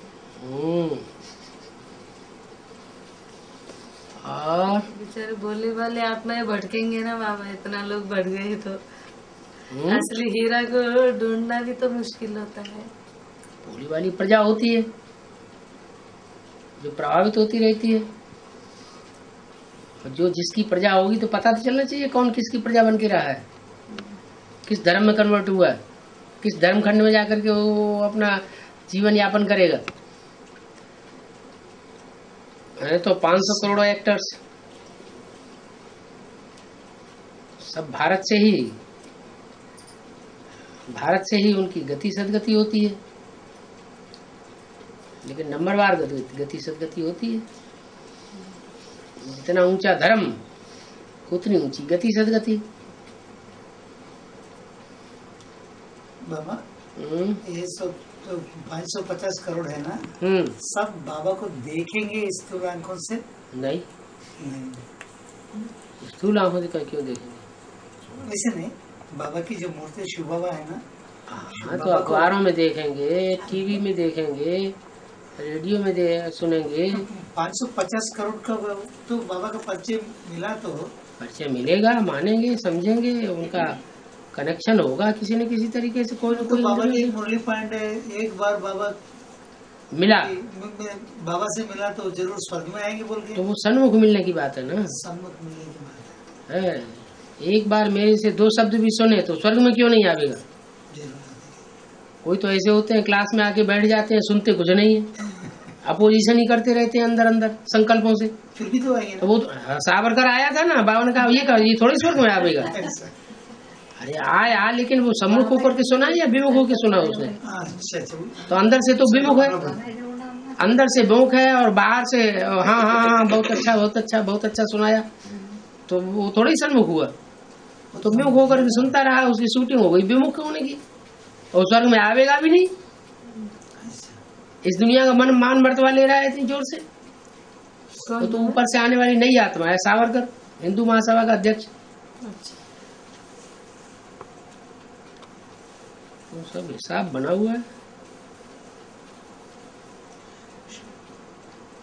और बेचारे बोले वाले आत्माएं भटकेंगे ना बाबा, इतना लोग बढ़ गए तो असली हीरा को ढूंढना भी तो मुश्किल होता है। भोली वाली प्रजा होती है जो प्रभावित होती रहती है, और जो जिसकी प्रजा होगी तो पता तो चलना चाहिए कौन किसकी प्रजा बन के रहा है, किस धर्म में कन्वर्ट हुआ है, किस धर्म खंड में जाकर के वो अपना जीवन यापन करेगा। है तो 500 करोड़ एक्टर्स सब भारत से ही उनकी गति सदगति होती है, लेकिन नंबरवार गति सदगति होती है। जितना ऊंचा धर्म उतनी ऊंची गति सदगति। बाबा ये सब तो 550 करोड़ है ना, सब बाबा को देखेंगे स्थूल आंखों से? नहीं, स्थूल आंखों से क्यों देखेंगे? वैसे नहीं, बाबा की जो मूर्ति शिव बाबा है ना, हाँ तो अखबारों में देखेंगे, टीवी में देखेंगे, रेडियो में सुनेंगे। 550 करोड़ का तो बाबा का परिचय मिला, तो परिचय मिलेगा, मानेंगे, समझेंगे, उनका कनेक्शन होगा किसी न किसी तरीके से, कोई न कोई। बाबा की मुरली पॉइंट है, एक बार बाबा मिला, बाबा से मिला तो जरूर स्वर्ग में आएंगे बोल के। तो वो सन्मुख मिलने की बात है ना, सन्मुख मिलने की बात है। एक बार मेरे से 2 शब्द भी सुने तो स्वर्ग में क्यों नहीं आवेगा। कोई तो ऐसे होते हैं क्लास में आके बैठ जाते हैं, सुनते कुछ नहीं है, अपोजिशन ही करते रहते हैं अंदर अंदर संकल्पों से, फिर भी तो आएंगे। तो वो सावरकर आया था ना, बाबा ने कहा ये थोड़ी स्वर्ग में आवेगा। अरे आया, लेकिन वो सम्मुख होकर के सुना या विमुख होकर सुना उसने। तो अंदर से तो विमुख है, अंदर से विमुख है, और बाहर से हाँ हाँ हाँ बहुत अच्छा बहुत अच्छा बहुत अच्छा सुनाया, तो वो थोड़ा ही सन्मुख हुआ। तो विमुख होकर के सुनता रहा, उसकी शूटिंग हो गई विमुख होने की, और स्वर्ग में आवेगा भी नहीं। इस दुनिया का मन मान मर्तबा ले रहा है इतनी जोर से, तो ऊपर से आने वाली नई आत्मा है सावरकर, हिंदू महासभा का अध्यक्ष। तो सब हिसाब बना हुआ है।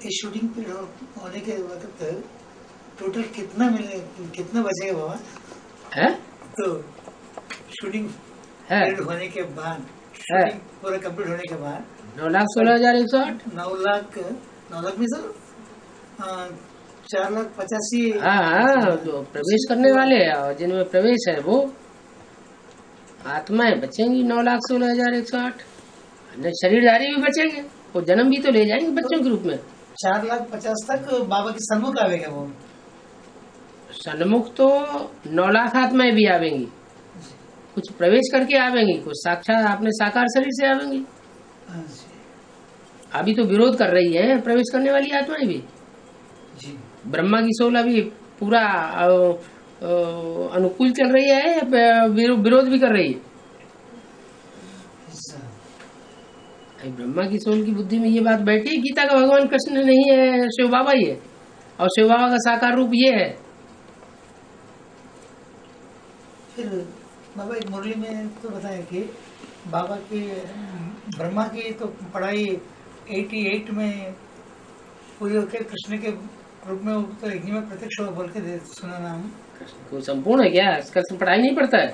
इस शूटिंग पे होने के वक्त टोटल कितना बचेगा बाबा? है तो शूटिंग होने के बाद, शूटिंग पूरा कंप्लीट होने के बाद 9,16,108 9 लाख में सर 4,85,000। हाँ, जो प्रवेश करने वाले हैं और जिनमें प्रवेश है वो आत्माएं बचेंगी 9,16,108। शरीरधारी भी बचेंगे, वो जन्म भी तो ले जाएंगे बच्चों के रूप में। 4,50,000 तक बाबा के सन्मुख आवेगा। वो सन्मुख तो 9 लाख आत्माएं भी आवेंगी, कुछ प्रवेश करके आवेंगी, कुछ साक्षात अपने साकार शरीर से आवेंगी। अभी तो विरोध कर रही है प्रवेश करने वाली आत्माएं भी। ब्रह्मा की सोल अभी पूरा अनुकूल चल रही है या विरोध भी कर रही है। ब्रह्मा की सोल की बुद्धि में ये बात बैठी है, गीता का भगवान कृष्ण नहीं है, शिव बाबा ही है, और शिव बाबा का साकार रूप ये है। फिर बाबा एक मुरली में तो बताया कि बाबा की ब्रह्मा की तो पढ़ाई 88 में पूरी होकर कृष्ण के रूप में तो यज्ञ में प्रत्यक्ष हुआ बोल के सुना नाम। कोई संपूर्ण है क्या? कृष्ण पढ़ाई नहीं पढ़ता है?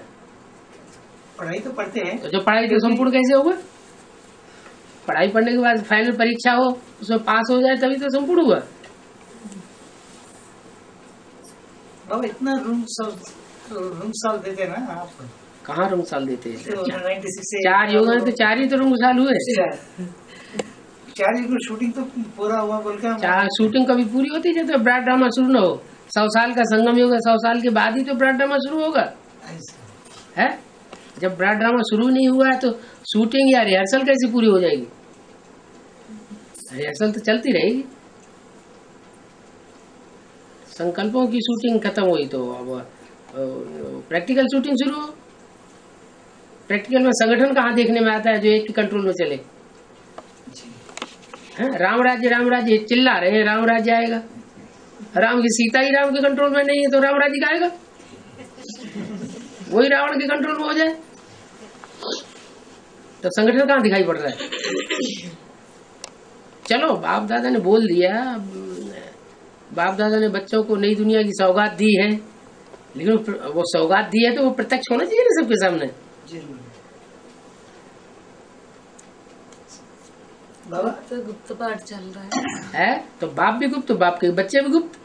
पढ़ाई तो पढ़ते हैं, तो जो पढ़ाई तो संपूर्ण कैसे होगा? पढ़ाई पढ़ने के बाद फाइनल परीक्षा हो, उसमें पास हो जाए तभी तो संपूर्ण हुआ। बाबा इतना रूम साल देते ना आप? कहाँ रूम साल देते हैं? तो 96 से 4 योग तो 4 ही तो रूम साल हुए। 4 योग शूटिंग तो पूरा हुआ बोल के। 4 शूटिंग कभी पूरी होती है जब ब्राड ड्रामा शुरू न हो। 100 साल का संगम योग है, 100 साल के बाद ही तो ब्राड ड्रामा शुरू होगा, है? जब ब्राड ड्रामा शुरू नहीं हुआ है तो शूटिंग या रिहर्सल कैसे पूरी हो जाएगी? रिहर्सल तो चलती रहेगी। संकल्पों की शूटिंग खत्म हुई तो अब प्रैक्टिकल शूटिंग शुरू हो। प्रैक्टिकल में संगठन कहाँ देखने में आता है जो एक के कंट्रोल में चले? राम राज्य चिल्ला रहे हैं, राम राज्य आएगा। राम की सीता ही राम के कंट्रोल में नहीं है तो राम राज्य का आएगा? वही रावण के कंट्रोल में हो जाए तो संगठन कहाँ दिखाई पड़ रहा है? चलो बाप दादा ने बोल दिया, बाप दादा ने बच्चों को नई दुनिया की सौगात दी है, लेकिन वो सौगात दी है तो वो प्रत्यक्ष होना चाहिए ना सबके सामने। बाबा तो गुप्त पाठ चल रहा है तो बाप भी गुप्त, बाप के बच्चे भी गुप्त,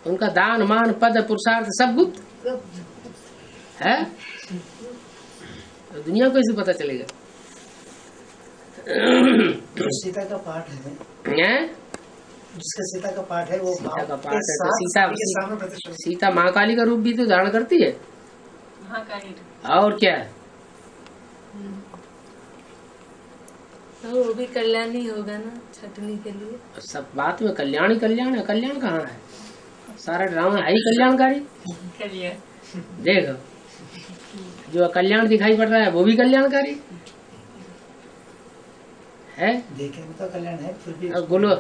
उनका दान मान पद पुरुषार्थ सब गुप्त है। तो दुनिया को कैसे पता चलेगा? सीता का पाठ है, जिसका सीता का पाठ है वो सीता का पाठ है। तो सीता महाकाली का रूप भी तो धारण करती है, और क्या है? तो वो भी कल्याण ही होगा ना छटनी के लिए। सब बात में कल्याण ही कल्याण है। कल्याण कहाँ है? सारा ड्रामा है ही कल्याणकारी। देखो जो कल्याण दिखाई पड़ रहा है वो भी कल्याणकारी है। देखने में तो कल्याण है, फिर भी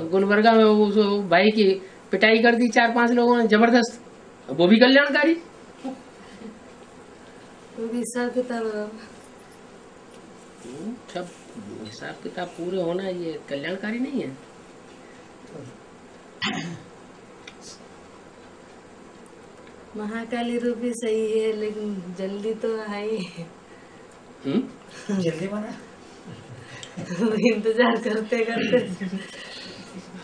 गुलबर्गा में वो भाई की पिटाई कर दी 4-5 लोगों ने जबरदस्त, वो भी कल्याणकारी। वो भी हिसाब किताब सब हिसाब किताब पूरे होना, ये कल्याणकारी नहीं है। महाकाली रूप भी सही है, लेकिन जल्दी तो है ही। जल्दी बना इंतजार करते करते।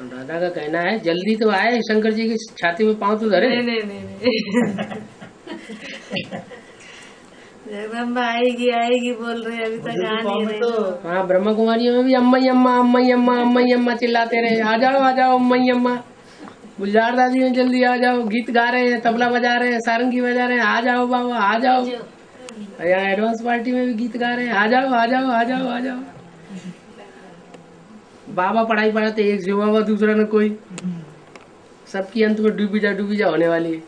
राधा का कहना है जल्दी तो आए, शंकर जी की छाती में पांव तो धरे। नहीं नहीं नहीं जगदम्बा आएगी आएगी बोल रहे, अभी तक आ नहीं रही। तो हाँ, ब्रह्मा कुमारी में भी अम्मई अम्मा अम्मई अम्मा अम्मई अम्मा चिल्लाते रहे, आ जाओ अम्मई अम्मा। गुलजार दादी में जल्दी आ जाओ, गीत गा रहे हैं, तबला बजा रहे हैं, सारंगी बजा रहे हैं, आ जाओ बाबा आ जाओ। यहाँ एडवांस पार्टी में भी गीत गा रहे हैं, आ जाओ आ जाओ आ जाओ आ जाओ। बाबा पढ़ाई पढ़ाते, एक जो बाबा दूसरा न कोई, सबकी अंत में डूबी जा होने वाली है।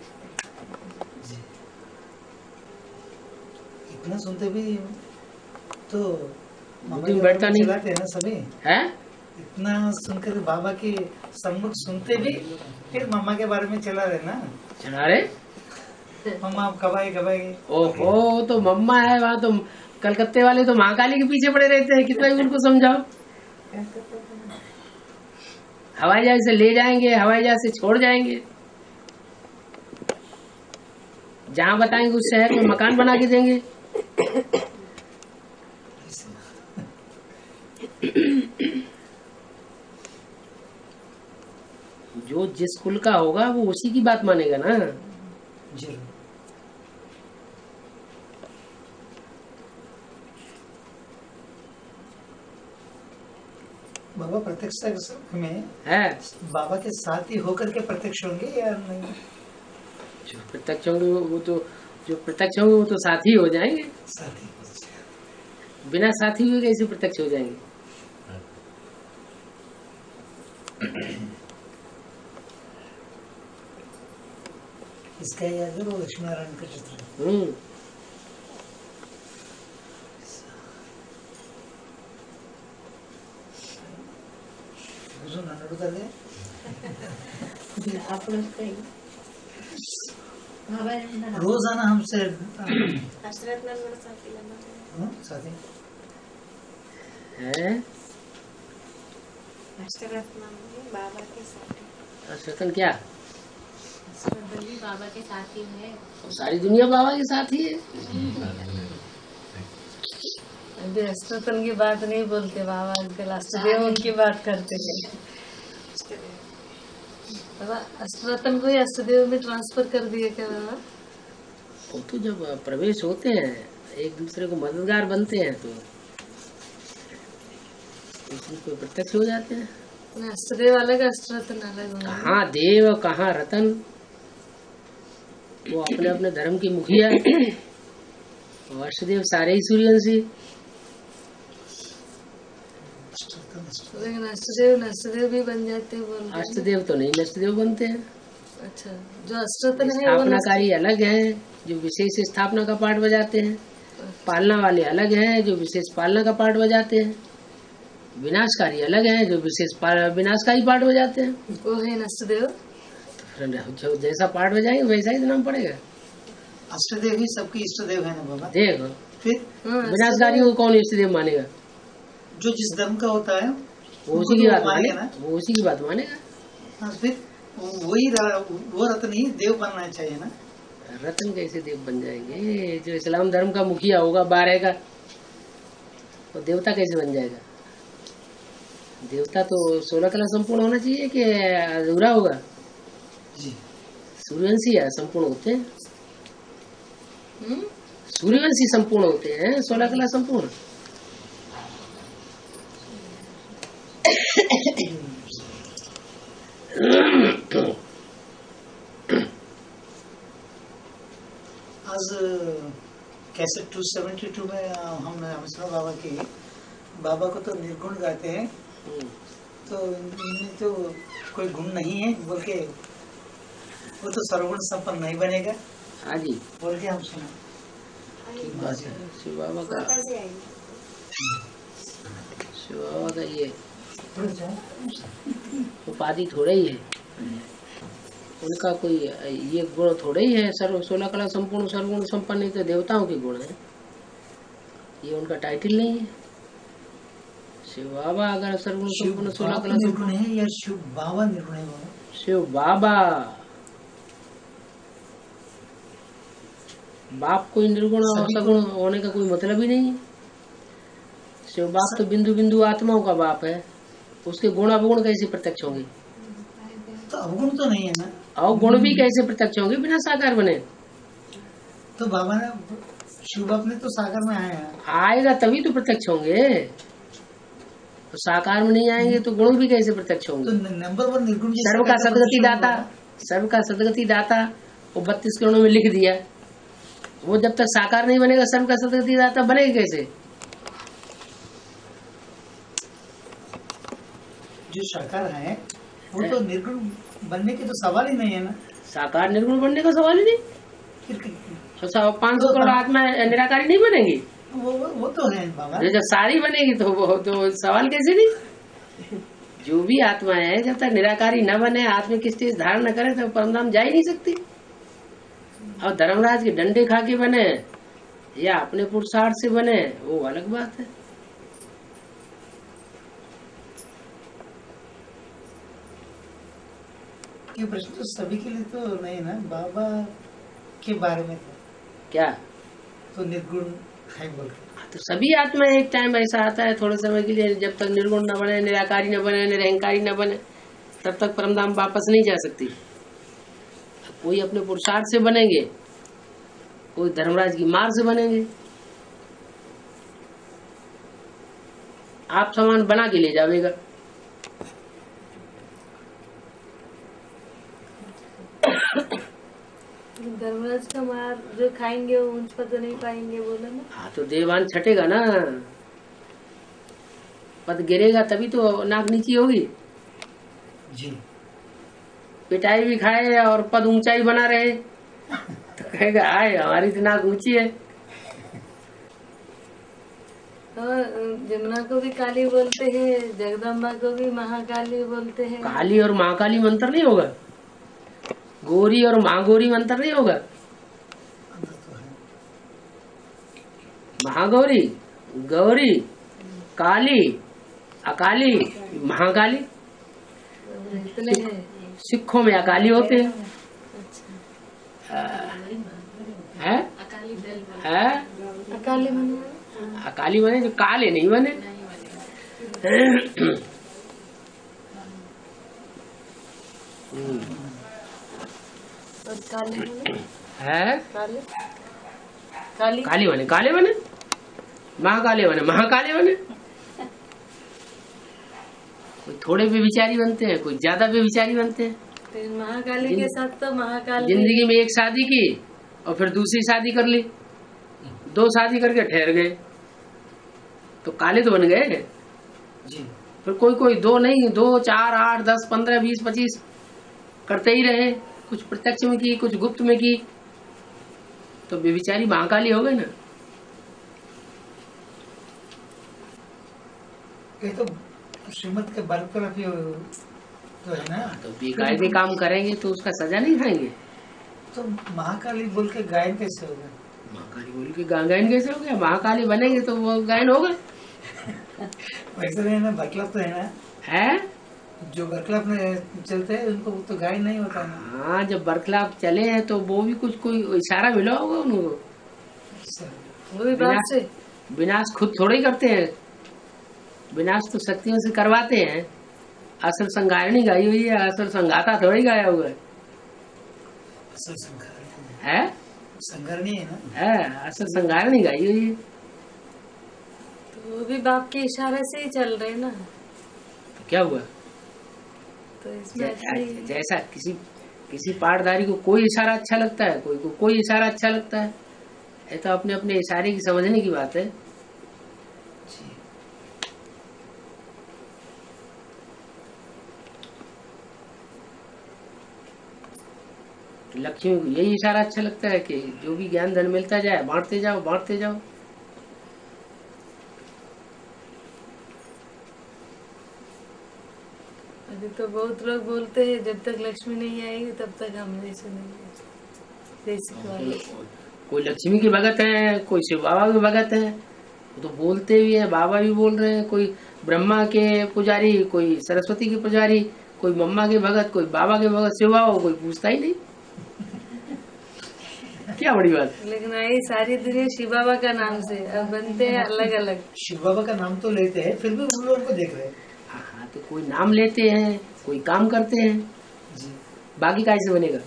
इतना सुनते भी तो दिन बैठता नहीं चलाते हैं ना सभी है। इतना सुनकर बाबा के सम्मुख सुनते भी, फिर मम्मा के बारे में चला रहे ना, चला रहे मम्मा कब आएगी। ओहो, तो मम्मा है वहाँ, तो कलकत्ते वाले तो महाकाली के पीछे पड़े रहते हैं, कितना भी उनको समझाओ। हवाई जहाज से ले जाएंगे, हवाई जहाज से छोड़ जाएंगे, जहाँ बताएंगे उस शहर में मकान बना के देंगे। जो जिस कुल का होगा वो उसी की बात मानेगा ना। जरूर। बाबा प्रत्यक्ष में है, बाबा के साथ ही होकर के प्रत्यक्ष होंगे या नहीं? जो प्रत्यक्ष होंगे वो तो, जो प्रत्यक्ष होंगे वो तो साथी हो जाएंगे। साथी बिना साथी हुए कैसे प्रत्यक्ष हो जाएंगे? इसका याद है वो लक्ष्मी नारायण का चित्र। रोजाना हमसे साथी है। बाबा के साथ अश्वतन क्या बाबा के साथ ही है, सारी दुनिया बाबा के साथ ही है। अभी अष्टोतन की बात नहीं बोलते बाबा, आजकल अष्टदेव उनकी बात करते हैं। बाबा अष्टोतन को ही अष्टदेव में ट्रांसफर कर दिए क्या बाबा? वो तो जब प्रवेश होते हैं, एक दूसरे को मददगार बनते हैं, तो उसको प्रत्यक्ष हो जाते हैं। अष्टदेव अलग, अष्टरत्न अलग। कहाँ देव कहाँ रतन, वो अपने अपने धर्म की मुखिया। और अष्टदेव सारे ही सूर्यवंशी। लेकिन अष्टदेव नष्टदेव भी बन जाते हैं बोल। अष्टदेव तो नहीं, नष्टदेव बनते हैं। अच्छा, जो अष्टोतन है स्थापनाकारी अलग है, जो विशेष स्थापना का पाठ बजाते हैं। पालना वाले अलग हैं, जो विशेष पालना का पाठ बजाते हैं। विनाशकारी अलग हैं, जो विशेष विनाशकारी पाठ बजाते हैं। वो है नष्टदेव। जो जैसा पाठ बजाएंगे वैसा ही नाम पड़ेगा। अष्टदेव ही सबके इष्टदेव है ना बाबा? देखो, फिर विनाशकारी को कौन इष्टदेव मानेगा? जो जिस धर्म का होता है वो उसी की बात मानेगा, वो उसी की बात मानेगा। हाँ, फिर वही वो रत्न ही देव बनना चाहिए ना। रत्न कैसे देव बन जाएंगे? जो इस्लाम धर्म का मुखिया होगा 12 का, तो देवता कैसे बन जाएगा? देवता तो 16 कला संपूर्ण होना चाहिए कि अधूरा होगा? सूर्यवंशी है संपूर्ण होते हैं, सूर्यवंशी संपूर्ण होते हैं, 16 कला संपूर्ण। आज कैसेट 272 में हमने सुना बाबा की, बाबा को तो निर्गुण गाते हैं, तो इनमें तो कोई गुण नहीं है बोल के, वो तो सर्वगुण संपन्न नहीं बनेगा। हाँ जी, बोल के हम सुना। बात है शिव बाबा का, शिव बाबा का ये उपाधि थोड़ा ही है, उनका कोई ये गुण थोड़ा ही है। 16 कला संपूर्ण सर्वगुण संपन्न, नहीं तो देवताओं के गुण है, ये उनका टाइटल नहीं है। शिव बाबा अगर सर्वगुण संपन्न 16 कला संपूर्ण है या शिव बाबा निर्गुण है? शिव बाबा बाप कोई निर्गुण और सगुण होने का कोई मतलब ही नहीं है। शिव बाप तो बिंदु बिंदु आत्माओं का बाप है, उसके गुण अवगुण कैसे प्रत्यक्ष होंगे? तो अवगुण तो नहीं है ना, अवगुण भी कैसे प्रत्यक्ष होंगे बिना साकार बने? तो बाबा ने शिव बाप ने तो साकार में आएगा तभी तो प्रत्यक्ष होंगे, तो साकार में नहीं आएंगे तो गुण भी कैसे प्रत्यक्ष होंगे? तो नंबर 1 निर्गुण सर्व का सदगति दाता, सर्व का सदगति दाता वो 32 करोड़ में लिख दिया, वो जब तक साकार नहीं बनेगा सर्व का सदगति दाता बनेगा कैसे? जो साकार है वो तो निर्गुण बनने की तो सवाल ही नहीं है ना। साकार निर्गुण बनने का सवाल ही नहीं। 500 करोड़ आत्मा निराकारी नहीं बनेगी, वो तो है बाबा। जब सारी बनेगी तो सवाल कैसे नहीं? जो भी आत्मा है जब तक निराकारी न बने, आत्मा की स्थिति धारण न करे तो परमधाम जा ही नहीं सकती। और धर्मराज के डंडे खा के बने या अपने पुरुषार्थ से बने वो अलग बात है। ये प्रश्न तो सभी के लिए तो नहीं ना, बाबा के बारे में तो क्या तो निर्गुण है बोल, तो सभी आत्मा एक टाइम ऐसा आता है थोड़े समय के लिए, जब तक निर्गुण न बने, निराकारी न बने, निरहंकारी न बने, तब तक परमधाम वापस नहीं जा सकती। कोई अपने पुरुषार्थ से बनेंगे, कोई धर्मराज की मार से बनेंगे। आप सामान बना के ले जावेगा, धर्मराज का मार जो खाएंगे वो उस पर तो नहीं पाएंगे बोला ना। हाँ तो देवान छटेगा ना, पद गिरेगा तभी तो नाक नीची होगी जी। पिटाई भी खाए और पद ऊंचाई बना रहे तो कहेगा आए हमारी तो नाक ऊंची है। और जमुना को भी काली बोलते हैं, जगदम्बा को भी महाकाली बोलते हैं। काली और महाकाली मंत्र नहीं होगा, गोरी और महागौरी मंत्र नहीं होगा। महागौरी, गौरी, काली, अकाली, महाकाली। इतने हैं। सिखों में अकाली होते हैं, है? अकाली बने, अकाली बने जो काले नहीं बने। और काले बने है? काले काली काली बने, काले बने, महाकाले बने, महाकाले बने। कोई थोड़े बेविचारी बनते हैं, कोई ज्यादा बेविचारी बनते हैं। तो महाकाली के साथ तो महाकाली जिंदगी में एक शादी की और फिर दूसरी शादी कर ली, 2 शादी करके ठहर गए तो काले तो बन गए जी। फिर कोई 2 नहीं, 2, 4, 8, 10, 15, 20, 25 करते ही रहे, कुछ प्रत्यक्ष में की, कुछ गुप्त में की, तो बेविचारी महाकाली हो गए ना। ये तो श्रीमत के बरकरार तो है ना। तो बेकायदे काम करेंगे तो उसका सजा नहीं खाएंगे। तो महाकाली बोल के गायन कैसे होगा? महाकाली बोल के गायन कैसे हो गया? महाकाली बनेंगे तो वो गायन होगा। वैसे नहीं ना, बरकलाप तो है ना, है जो बरकलाप में चलते हैं उनको तो गायन नहीं होता ना। हाँ, जब बरखलाफ चले हैं तो वो भी कुछ कोई इशारा मिला होगा उनको। वो भी बात से विनाश खुद थोड़े ही करते हैं, विनाश तो शक्तियों से करवाते हैं। असल संगारणी गाई हुई है, असल संगाता थोड़ी गाया हुआ है। असल संगारणी है, संगारणी है ना, है असल संगारणी गाई हुई है। तो वो भी बाप के इशारे से ही चल रहे ना। तो क्या हुआ? तो इसमें जैसा किसी पाठधारी को कोई इशारा अच्छा लगता है, कोई को कोई इशारा अच्छा लगता है, ये तो अपने अपने इशारे की समझने की बात है। लक्ष्मी को यही इशारा अच्छा लगता है कि जो भी ज्ञान धन मिलता जाए बांटते जाओ, बांटते जाओ। अभी तो बहुत लोग बोलते हैं जब तक लक्ष्मी नहीं आएगी तब तक हम नहीं सुनेंगे। बेसिक वाले कोई लक्ष्मी की भगत है, कोई शिव बाबा की भगत है, वो तो बोलते भी है, बाबा भी बोल रहे हैं। कोई ब्रह्मा के पुजारी, कोई सरस्वती के पुजारी, कोई मम्मा के भगत, कोई बाबा के भगत, शिव बाबा कोई पूछता ही नहीं। क्या बड़ी बात। लेकिन आई सारी दुनिया शिव बाबा का नाम से अब बनते हैं अलग अलग। शिव बाबा का नाम तो लेते हैं, फिर भी उन लोगों को देख रहे हैं। हाँ तो कोई नाम लेते हैं, कोई काम करते हैं जी। बाकी कैसे बनेगा?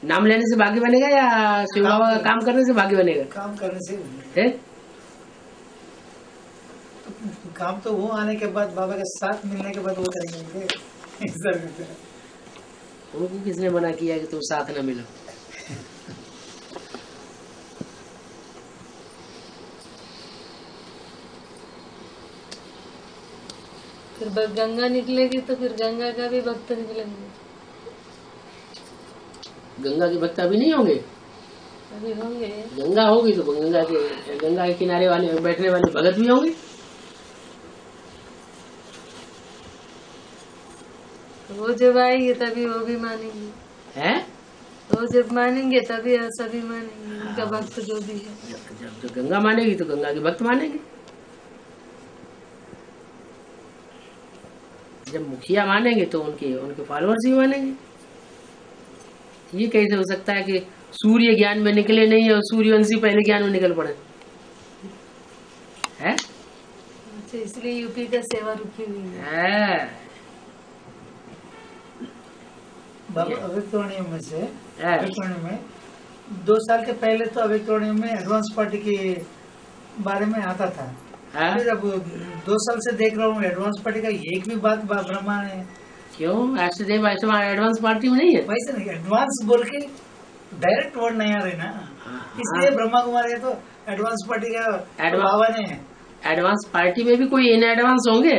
नाम लेने से भाग्य बनेगा या शिव बाबा का काम करने से भाग्य बनेगा? काम करने से है? काम तो वो आने के बाद, बाबा के साथ मिलने के बाद वो करेंगे। उनको किसने मना किया कि तुम साथ न मिलो? फिर गंगा निकलेगी तो फिर गंगा का भी भक्त निकलेंगे। गंगा के भक्त अभी नहीं होंगे? अभी होंगे। गंगा होगी तो गंगा के किनारे वाले बैठने वाले भगत भी होंगे। वो जब आएंगे तभी वो भी मानेंगे। हैं? वो जब मानेंगे तभी सभी मानेंगे, उनका भक्त जो भी है। जब गंगा मानेगी तो गंगा के भक्त मानेंगे। जब मुखिया मानेंगे तो उनके फॉलोअर्स भी मानेंगे। ये कैसे हो सकता है कि सूर्य ज्ञान में निकले नहीं और सूर्यवंशी पहले ज्ञान में निकल पड़े? है? अच्छा, इसलिए यूपी का सेवा रुकी हुई है। बाबा अव्यक्तवाणियों में से, अव्यक्तवाणी में 2 साल के पहले तो अव्यक्तवाणी में एडवांस पार्टी के बारे में आता था। फिर अब 2 साल से देख रहा हूँ एडवांस पार्टी का एक भी बात ब्रह्मा ने। क्यों? ऐसे एडवांस पार्टी में नहीं है। वैसे नहीं, एडवांस बोल के डायरेक्ट वर्ड नहीं आ रहे ना, इसलिए ब्रह्मा कुमार है तो एडवांस पार्टी का बाबा ने। एडवांस पार्टी में भी कोई इन एडवांस होंगे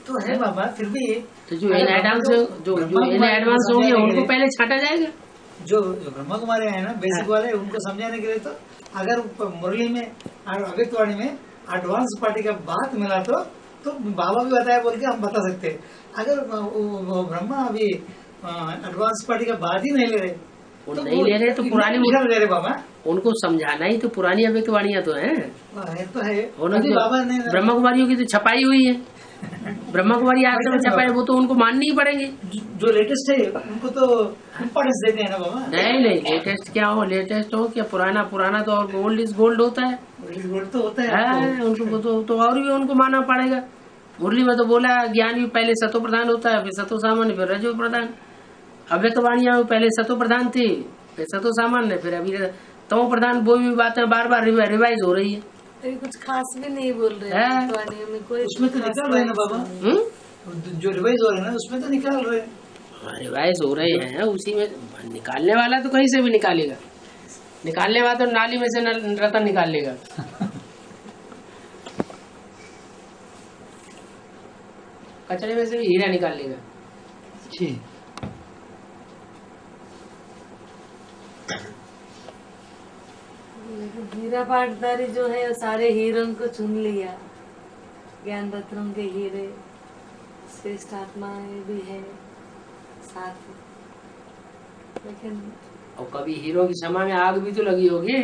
तो है बाबा, फिर भी तो जो इन एडवांस होंगे उनको पहले छाटा जाएगा। जो ब्रह्मा कुमारी है ना बेसिक वाले, उनको समझाने के लिए तो अगर मुरली में अव्यक्तवाणी में एडवांस पार्टी का बात मिला तो बाबा भी बताया बोल के हम बता सकते हैं। अगर ब्रह्मा अभी एडवांस पार्टी का बात ही नहीं ले रहे तो पुरानी ले रहे बाबा, उनको समझाना ही तो पुरानी अव्यक्तवाणियां तो है तो है। बाबा ने ब्रह्मा कुमारियों की तो छपाई हुई है, ब्रह्मा कुमारी आश्रम में छपाई, वो तो उनको माननी ही पड़ेंगे। जो लेटेस्ट है उनको तो इम्पोर्टेंस देते हैं ना बाबा। नहीं लेटेस्ट क्या हो, लेटेस्ट हो क्या पुराना तो और गोल्ड इज गोल्ड होता है। गोल्ड तो होता है उनको तो और भी उनको मानना पड़ेगा। मुरली में तो बोला ज्ञान भी पहले सतो प्रधान होता है, फिर सतो सामान्य, फिर रजो प्रधान। अव्यक्तवाणियां पहले सतो प्रधान थी, फिर सतो सामान्य, फिर अभी तमो प्रधान। वो भी बातें बार बार रिवाइज हो रही है। कुछ खास भी नहीं बोल रहे हैं में, कोई उसमें तो निकाल रहे हैं ना बाबा। जो रिवाइज हो रहे हैं ना उसमें तो निकाल रहे हैं। रिवाइज हो रहे हैं, उसी में निकालने वाला तो कहीं से भी निकालेगा। निकालने वाला तो नाली में से रतन निकाल लेगा। कचरे में से भी हीरा निकाल लेगा। हीरा पाटदारी जो है सारे हीरों को चुन लिया, ज्ञान रत्नों के हीरे, श्रेष्ठ आत्माएं भी है साथ। लेकिन और कभी हीरो की समा में आग भी तो लगी होगी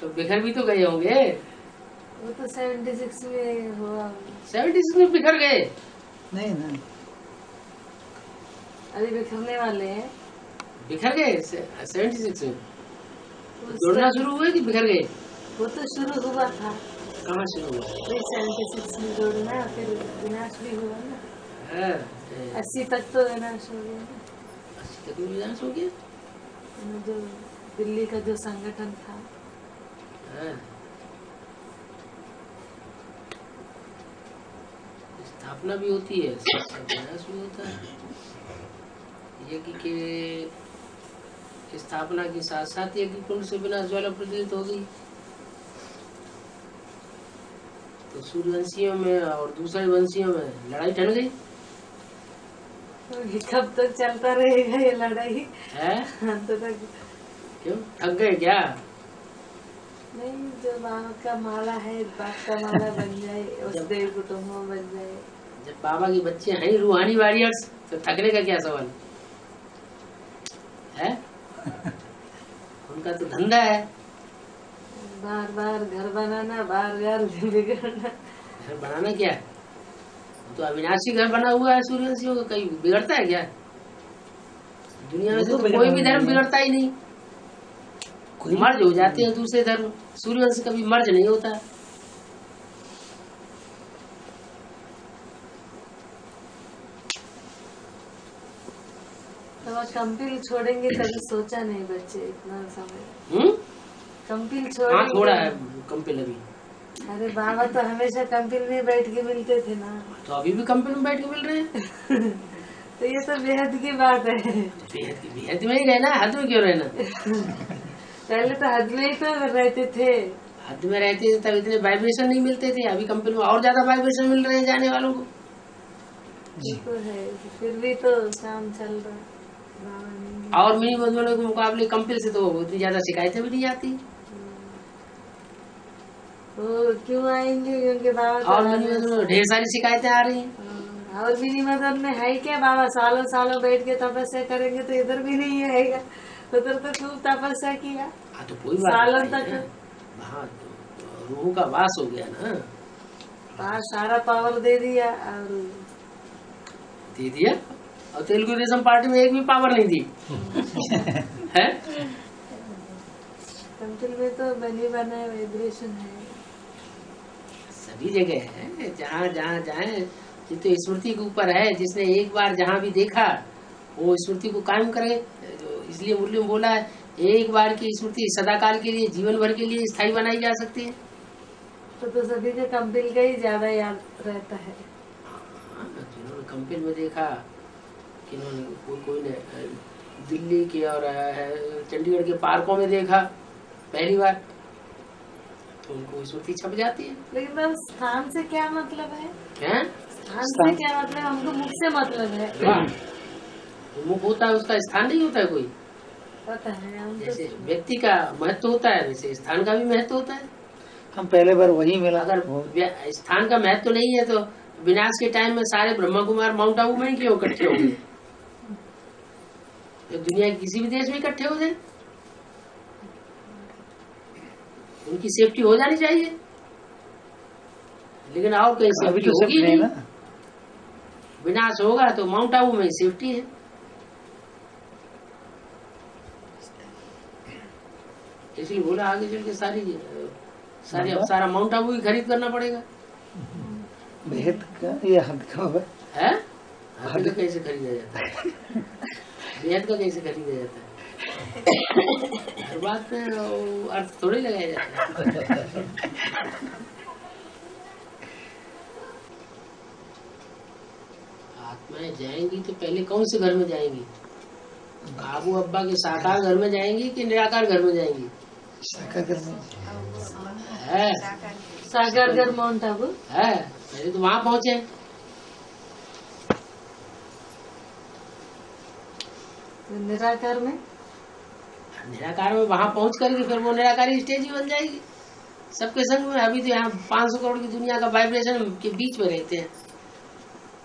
तो बिखर भी तो गए होंगे। वो तो 76 में हुआ। 76 में बिखर गए? नहीं अभी बिखरने वाले हैं। बिखर गए 76 में? जोड़ना शुरू हुए कि बिखर गए? वो तो शुरू हुआ था। कहाँ शुरू हुआ? 76 में जोड़ना, फिर विनाश भी हुआ ना। 80 तक तो विनाश हो गया ना। 80 तक विनाश हो गया? जो दिल्ली का जो संगठन था। स्थापना भी होती है, विनाश भी होता है। यज्ञ के स्थापना के साथ साथ यज्ञ कुंड से विनाश ज्वाला प्रज्वलित हो गई। तो सूर्यवंशियों में और दूसरे वंशियों में लड़ाई ठन गई। कब तक चलता रहेगा ये लड़ाई है? अंत तक। क्यों थक गए क्या? नहीं, जो बाबा का माला है, बाप का माला बन जाए, उस देव कुटुंब बन जाए। जब बाबा की बच्चे हैं रूहानी वॉरियर्स तो थकने का क्या सवाल है? उनका तो धंधा है बार बार घर बनाना, बार बार बिगड़ना। घर बनाना क्या है? तो अविनाशी घर बना हुआ है सूर्यवंशियों का, कहीं बिगड़ता है क्या? दुनिया में तो कोई भी धर्म बिगड़ता ही नहीं, मर्ज हो जाते हैं दूसरे धर्म। सूर्यवंश कभी मर्ज नहीं होता। तो कंपिल छोड़ेंगे कभी सोचा नहीं बच्चे इतना समय। कंपिल छोड़ेंगे। छोड़ा है कंपिल अभी। अरे बाबा तो हमेशा कंपिल में बैठ के मिलते थे ना। तो अभी भी कंपिल में बैठ के मिल रहे हैं। तो ये तो बेहद की बात है। बेहद में ही रहना, हद में क्यों रहना। पहले तो हद में ही तो रहते थे। हद में रहते थे तब इतने वाइब्रेशन नहीं मिलते थे। अभी कंपिल में और ज्यादा वाइब्रेशन मिल रहे हैं जाने वालों को। तो है, फिर भी तो काम चल रहा है। और मिनी मधुबन के मुकाबले कंपिल से तो इतनी ज्यादा शिकायतें भी नहीं आती। तो क्यों आएंगे, क्योंकि बाबा और मिनी मधुबन ढेर सारी शिकायतें आ रही हैं। और मिनी मदन में है क्या, बाबा सालों सालों बैठ के तपस्या करेंगे तो इधर भी नहीं आएगा। उधर तो खूब तपस्या किया। तो कोई बात सालों नहीं तक। हाँ तो रूह का वास हो गया ना। सारा पावर दे दिया और तेलुगु देशम पार्टी में एक भी पावर नहीं दी है। कंपिल में तो बनी बना वाइब्रेशन है। सभी जगह है, जहाँ जहाँ जाए ये तो स्मृति के ऊपर है। जिसने एक बार जहाँ भी देखा वो स्मृति को कायम करे। इसलिए मूल्य में बोला है, एक बार की स्मृति सदाकाल के लिए, जीवन भर के लिए स्थायी बनाई जा सकती है। तो सभी का कंपिल का ही ज्यादा याद रहता है। जिन्होंने कंपिल में देखा, कोई ने दिल्ली के और चंडीगढ़ के पार्कों में देखा पहली बार, तो उनको स्मृति छप जाती है। लेकिन स्थान से क्या मतलब है? स्थान से क्या मतलब? हमको मुख से मतलब है। मुख होता है, उसका स्थान नहीं होता है कोई। पता है, जैसे व्यक्ति का महत्व होता है वैसे स्थान का भी महत्व होता है। हम पहले बार वही मिला। अगर स्थान का महत्व नहीं है तो विनाश के टाइम में सारे ब्रह्मा कुमार माउंट आबू में क्यों इकट्ठे हो गए? तो दुनिया के किसी भी देश में इकट्ठे हो जाए, उनकी सेफ्टी हो जानी चाहिए। लेकिन और कहीं सेफ्टी होगी नहीं। विनाश होगा तो माउंट आबू में सेफ्टी है। इसलिए बोला आगे चल के सारी अब सारा माउंट आबू ही खरीद करना पड़ेगा। बेहद का या हद का है? हद का कैसे खरीदा जाता है? बेहद का कैसे खरीदा जाता है? हर बात में अर्थ थोड़ी लगाया जाता है। आत्माएं जाएंगी तो पहले कौन से घर में जाएंगी? बाबू अब्बा के साकार घर में जाएंगी कि निराकार घर में जाएंगी? साकार घर में है। साकार घर माउंट आबू है। पहले तो वहां पहुंचे। निराकार में वहां पहुंच करके फिर वो निराकारी स्टेज ही बन जाएगी सबके संग में। अभी तो यहाँ 500 करोड़ की दुनिया का वाइब्रेशन के बीच में रहते हैं।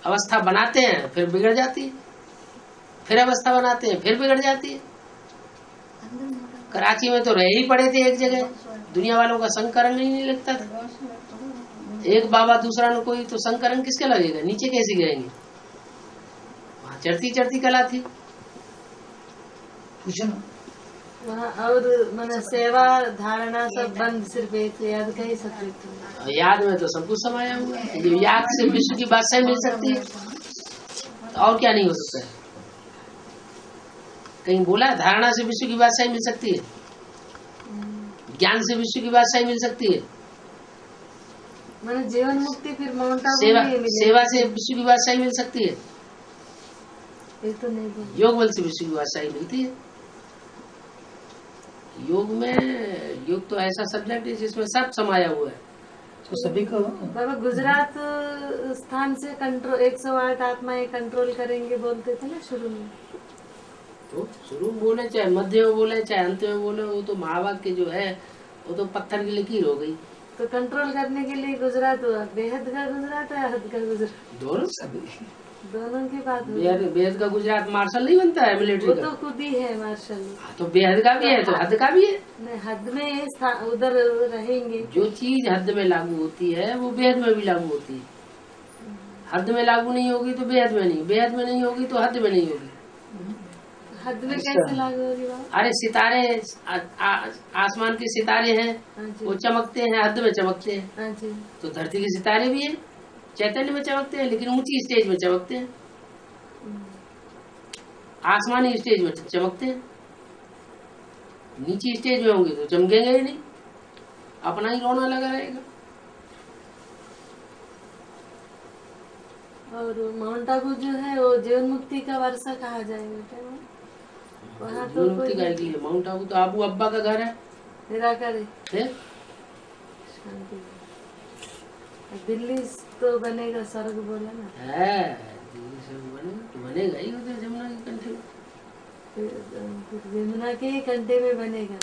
अवस्था बनाते हैं फिर बिगड़ जाती है, फिर अवस्था बनाते हैं फिर बिगड़ जाती है। कराची में तो रह ही पड़े थे एक जगह, दुनिया वालों का संग करंग ही नहीं लगता था। एक बाबा दूसरा न कोई, तो संग करंग किसके लगेगा? नीचे कैसे गिरेंगे? वहाँ चढ़ती चढ़ती कला थी। वहाँ और मैंने सेवा धारणा सब बंद, सिर्फ एक याद का ही सब। याद में तो सब कुछ समाया हुआ है। याद से विश्व की बादशाही मिल सकती है और क्या नहीं हो सकता है? कहीं बोला धारणा से विश्व की बादशाही मिल सकती है? ज्ञान से विश्व की बादशाही मिल सकती है? मैंने जीवन मुक्ति फिर माउंट आबू सेवा से विश्व की बादशाही मिल सकती है? ये तो नहीं। योग बल से विश्व की बादशाही मिलती है। योग तो ऐसा सब्जेक्ट है जिसमें सब समाया हुआ है। तो सभी को बाबा गुजरात स्थान से कंट्रोल 108 आत्माएं कंट्रोल करेंगे बोलते थे ना शुरू में। तो शुरू में बोले चाहे मध्य में बोले चाहे अंत में बोले, वो तो महावाक्य जो है वो तो पत्थर की लकीर हो गई। तो कंट्रोल करने के लिए गुजरात हुआ, बेहद का गुजरात है, हद का गुजरात, दोनों सभी दोनों की बात हुई। बेहद का गुजरात मार्शल नहीं बनता है मिलिट्री वो का? तो खुद ही है मार्शल। तो बेहद का भी है तो हद का भी है। नहीं, हद में उधर रहेंगे। जो चीज हद में लागू होती है वो बेहद में भी लागू होती है। हद में लागू नहीं होगी तो बेहद में नहीं, बेहद में नहीं होगी तो हद में नहीं होगी। हद में कैसे लागू होगी बाबा? अरे सितारे आसमान के सितारे हैं, वो चमकते हैं, हद में चमकते हैं। तो धरती के सितारे भी है, चैतन्य में चमकते हैं, लेकिन ऊंची स्टेज में चमकते हैं, आसमानी स्टेज में चमकते हैं। नीची स्टेज में होंगे तो चमकेंगे ही नहीं, अपना ही रोना लगा रहेगा। और माउंट आबू जो है वो जीवन मुक्ति का वर्षा कहा जाएगा, वहाँ तो जीवन मुक्ति का लिए माउंट आबू तो आबू अब्बा का घर है, निराकारी है? शांति। दिल्ली तो बनेगा स्वर्ग बोला ना है, दिल्ली स्वर्ग बनेगा ही, उधर जमुना के कंठे में, यमुना के कंठे में बनेगा।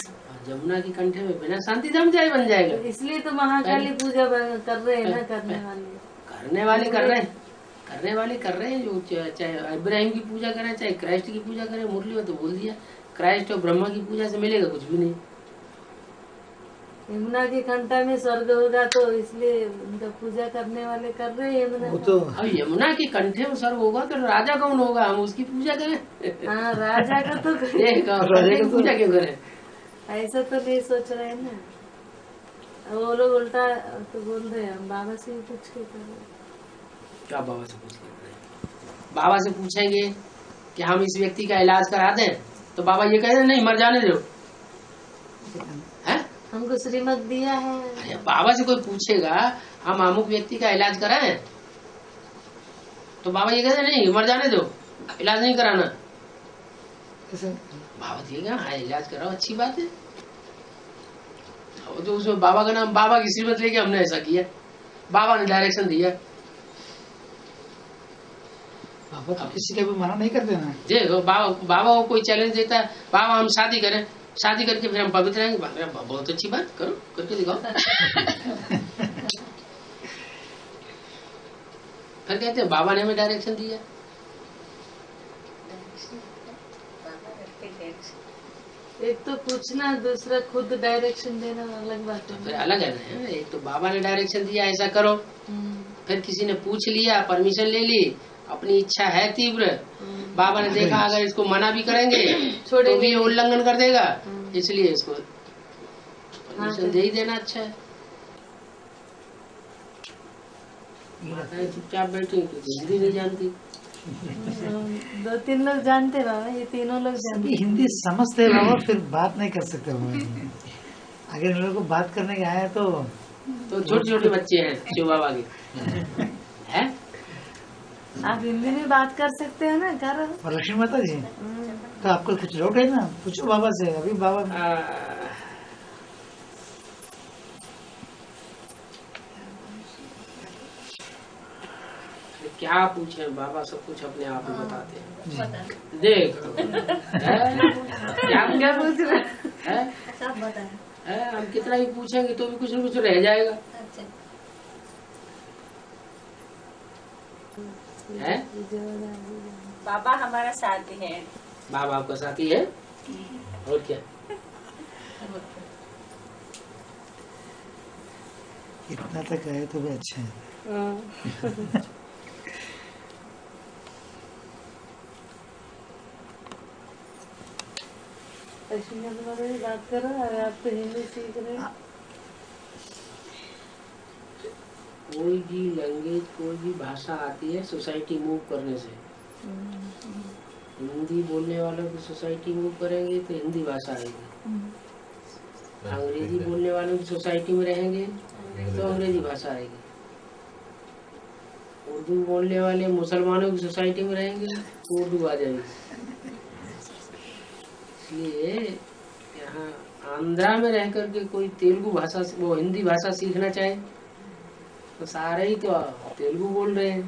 जमुना के कंठे में बिना शांति धाम जाए बन जाएगा। तो इसलिए तो महाकाली पूजा कर रहे हैं ना, करने वाले कर रहे हैं जो चाहे इब्राहिम की पूजा करें, चाहे क्राइस्ट की पूजा करें। मुरली में तो बोल दिया क्राइस्ट और ब्रह्मा की पूजा से मिलेगा कुछ भी नहीं। यमुना के कंठा में स्वर्ग होगा, तो इसलिए उनका पूजा करने वाले कर रहे हैं यमुना। तो अब यमुना के कंठे में स्वर्ग होगा तो राजा कौन होगा, हम उसकी पूजा करें? हाँ, राजा का तो राजा की पूजा क्यों करें? ऐसा तो नहीं सोच रहे हैं ना, वो लोग उल्टा तो बोल रहे हैं। हम बाबा से ही पूछ के कर रहे। क्या बाबा से पूछ के? बाबा से पूछेंगे कि हम इस व्यक्ति का इलाज करा दें, तो बाबा ये कह रहे नहीं, मर जाने दो। हमको श्रीमत दिया है। अरे बाबा से कोई पूछेगा हम अमुक व्यक्ति का इलाज कराएं, तो बाबा ये कहते नहीं, मर जाने दो, इलाज नहीं कराना। बाबा दिएगा, हाँ इलाज कराओ, अच्छी बात है। तो उसमें बाबा का नाम, बाबा की श्रीमत लेके हमने ऐसा किया, बाबा ने डायरेक्शन दिया। बाबा तो किसी का भी मना नहीं करते ना। देखो बाबा को कोई चैलेंज देता है, बाबा हम शादी करें, शादी करके फिर हम पवित्र रहेंगे। बहुत अच्छी बात, करो, करके दिखाओ। फिर कहते हैं बाबा ने हमें डायरेक्शन दिया। एक तो पूछना, दूसरा खुद डायरेक्शन देना अलग बात है। फिर अलग है ना, एक तो बाबा ने डायरेक्शन दिया ऐसा करो, फिर किसी ने पूछ लिया, परमिशन ले ली, अपनी इच्छा है तीव्र, बाबा ने देखा अगर इसको मना भी करेंगे तो भी उल्लंघन कर देगा, इसलिए इसको परमिशन दे ही देना अच्छा है। चुपचाप बैठी, हिंदी नहीं जानती। 2-3 लोग जानते बाबा, ये तीनों लोग जानते। हिंदी समझते हैं बाबा, फिर बात नहीं कर सकते। अगर इन लोगों को बात करने के आए तो छोटे छोटे बच्चे हैं शिव बाबा के हैं। आप हिंदी में बात कर सकते हो ना, करो। और लक्ष्मी माता जी, तो आपको कुछ डाउट है ना, पूछो बाबा से। अभी बाबा क्या पूछे, बाबा सब कुछ अपने आप ही बताते हैं। देख क्या पूछ रहे हैं, सब बताया। हम कितना ही पूछेंगे तो भी कुछ न कुछ रह जाएगा। है बाबा हमारा साथी है। बाबा आपका साथी है, और क्या? इतना तक आए तो भी अच्छा है। बात करो, अगर आप तो हिंदी सीख रहे हैं। कोई भी लैंग्वेज, कोई भी भाषा आती है सोसाइटी मूव करने से। हिंदी बोलने वालों की सोसाइटी मूव करेंगे तो हिंदी भाषा आएगी, अंग्रेजी बोलने वालों की सोसाइटी में रहेंगे तो अंग्रेजी भाषा आएगी, उर्दू बोलने वाले मुसलमानों की सोसाइटी में रहेंगे तो उर्दू आ जाएगी। इसलिए यहाँ आंध्रा में रह करके कोई तेलुगु भाषा, वो हिंदी भाषा सीखना चाहे तो सारे ही तो तेलुगु बोल रहे हैं,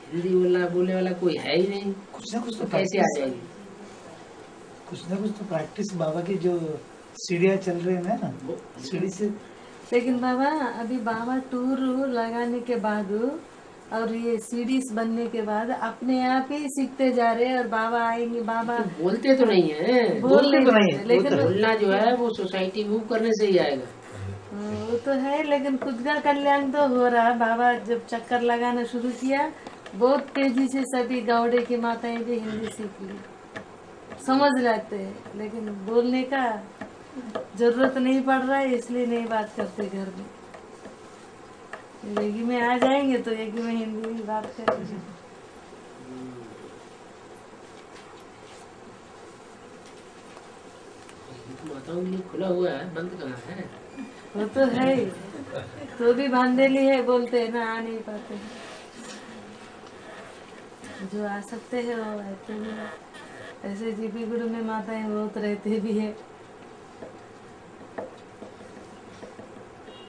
हिंदी बोलने वाला कोई है ही नहीं। कुछ ना कुछ तो कैसे आ जाएगी? कुछ ना कुछ तो प्रैक्टिस। बाबा की जो सीढ़ियाँ चल रही है ना, सीढ़ी से। लेकिन बाबा अभी बाबा टूर लगाने के बाद और ये सीडीज बनने के बाद अपने आप ही सीखते जा रहे हैं, और बाबा आएंगे। बाबा तो बोलते तो नहीं है, बोलते तो नहीं है, लेकिन बोलना जो है वो सोसाइटी मूव करने से ही आएगा। वो तो है, लेकिन खुद का कल्याण तो हो रहा है। बाबा जब चक्कर लगाना शुरू किया, बहुत तेजी से सभी गावड़े की माताएं भी हिंदी सीख ली। समझ लेते हैं, लेकिन बोलने का जरूरत नहीं पड़ रहा है, इसलिए नहीं बात करते घर में। यज्ञ में आ जाएंगे तो यज्ञ में हिंदी में बात करेंगे। माताओं के लिए खुला हुआ है, बंद कहाँ है? वो तो है ही, तो भी बांधेली है, बोलते हैं ना, आ नहीं पाते। जो आ सकते हैं वो आते भी हैं। ऐसे जीपी गुरु में माताएं बहुत रहते भी है।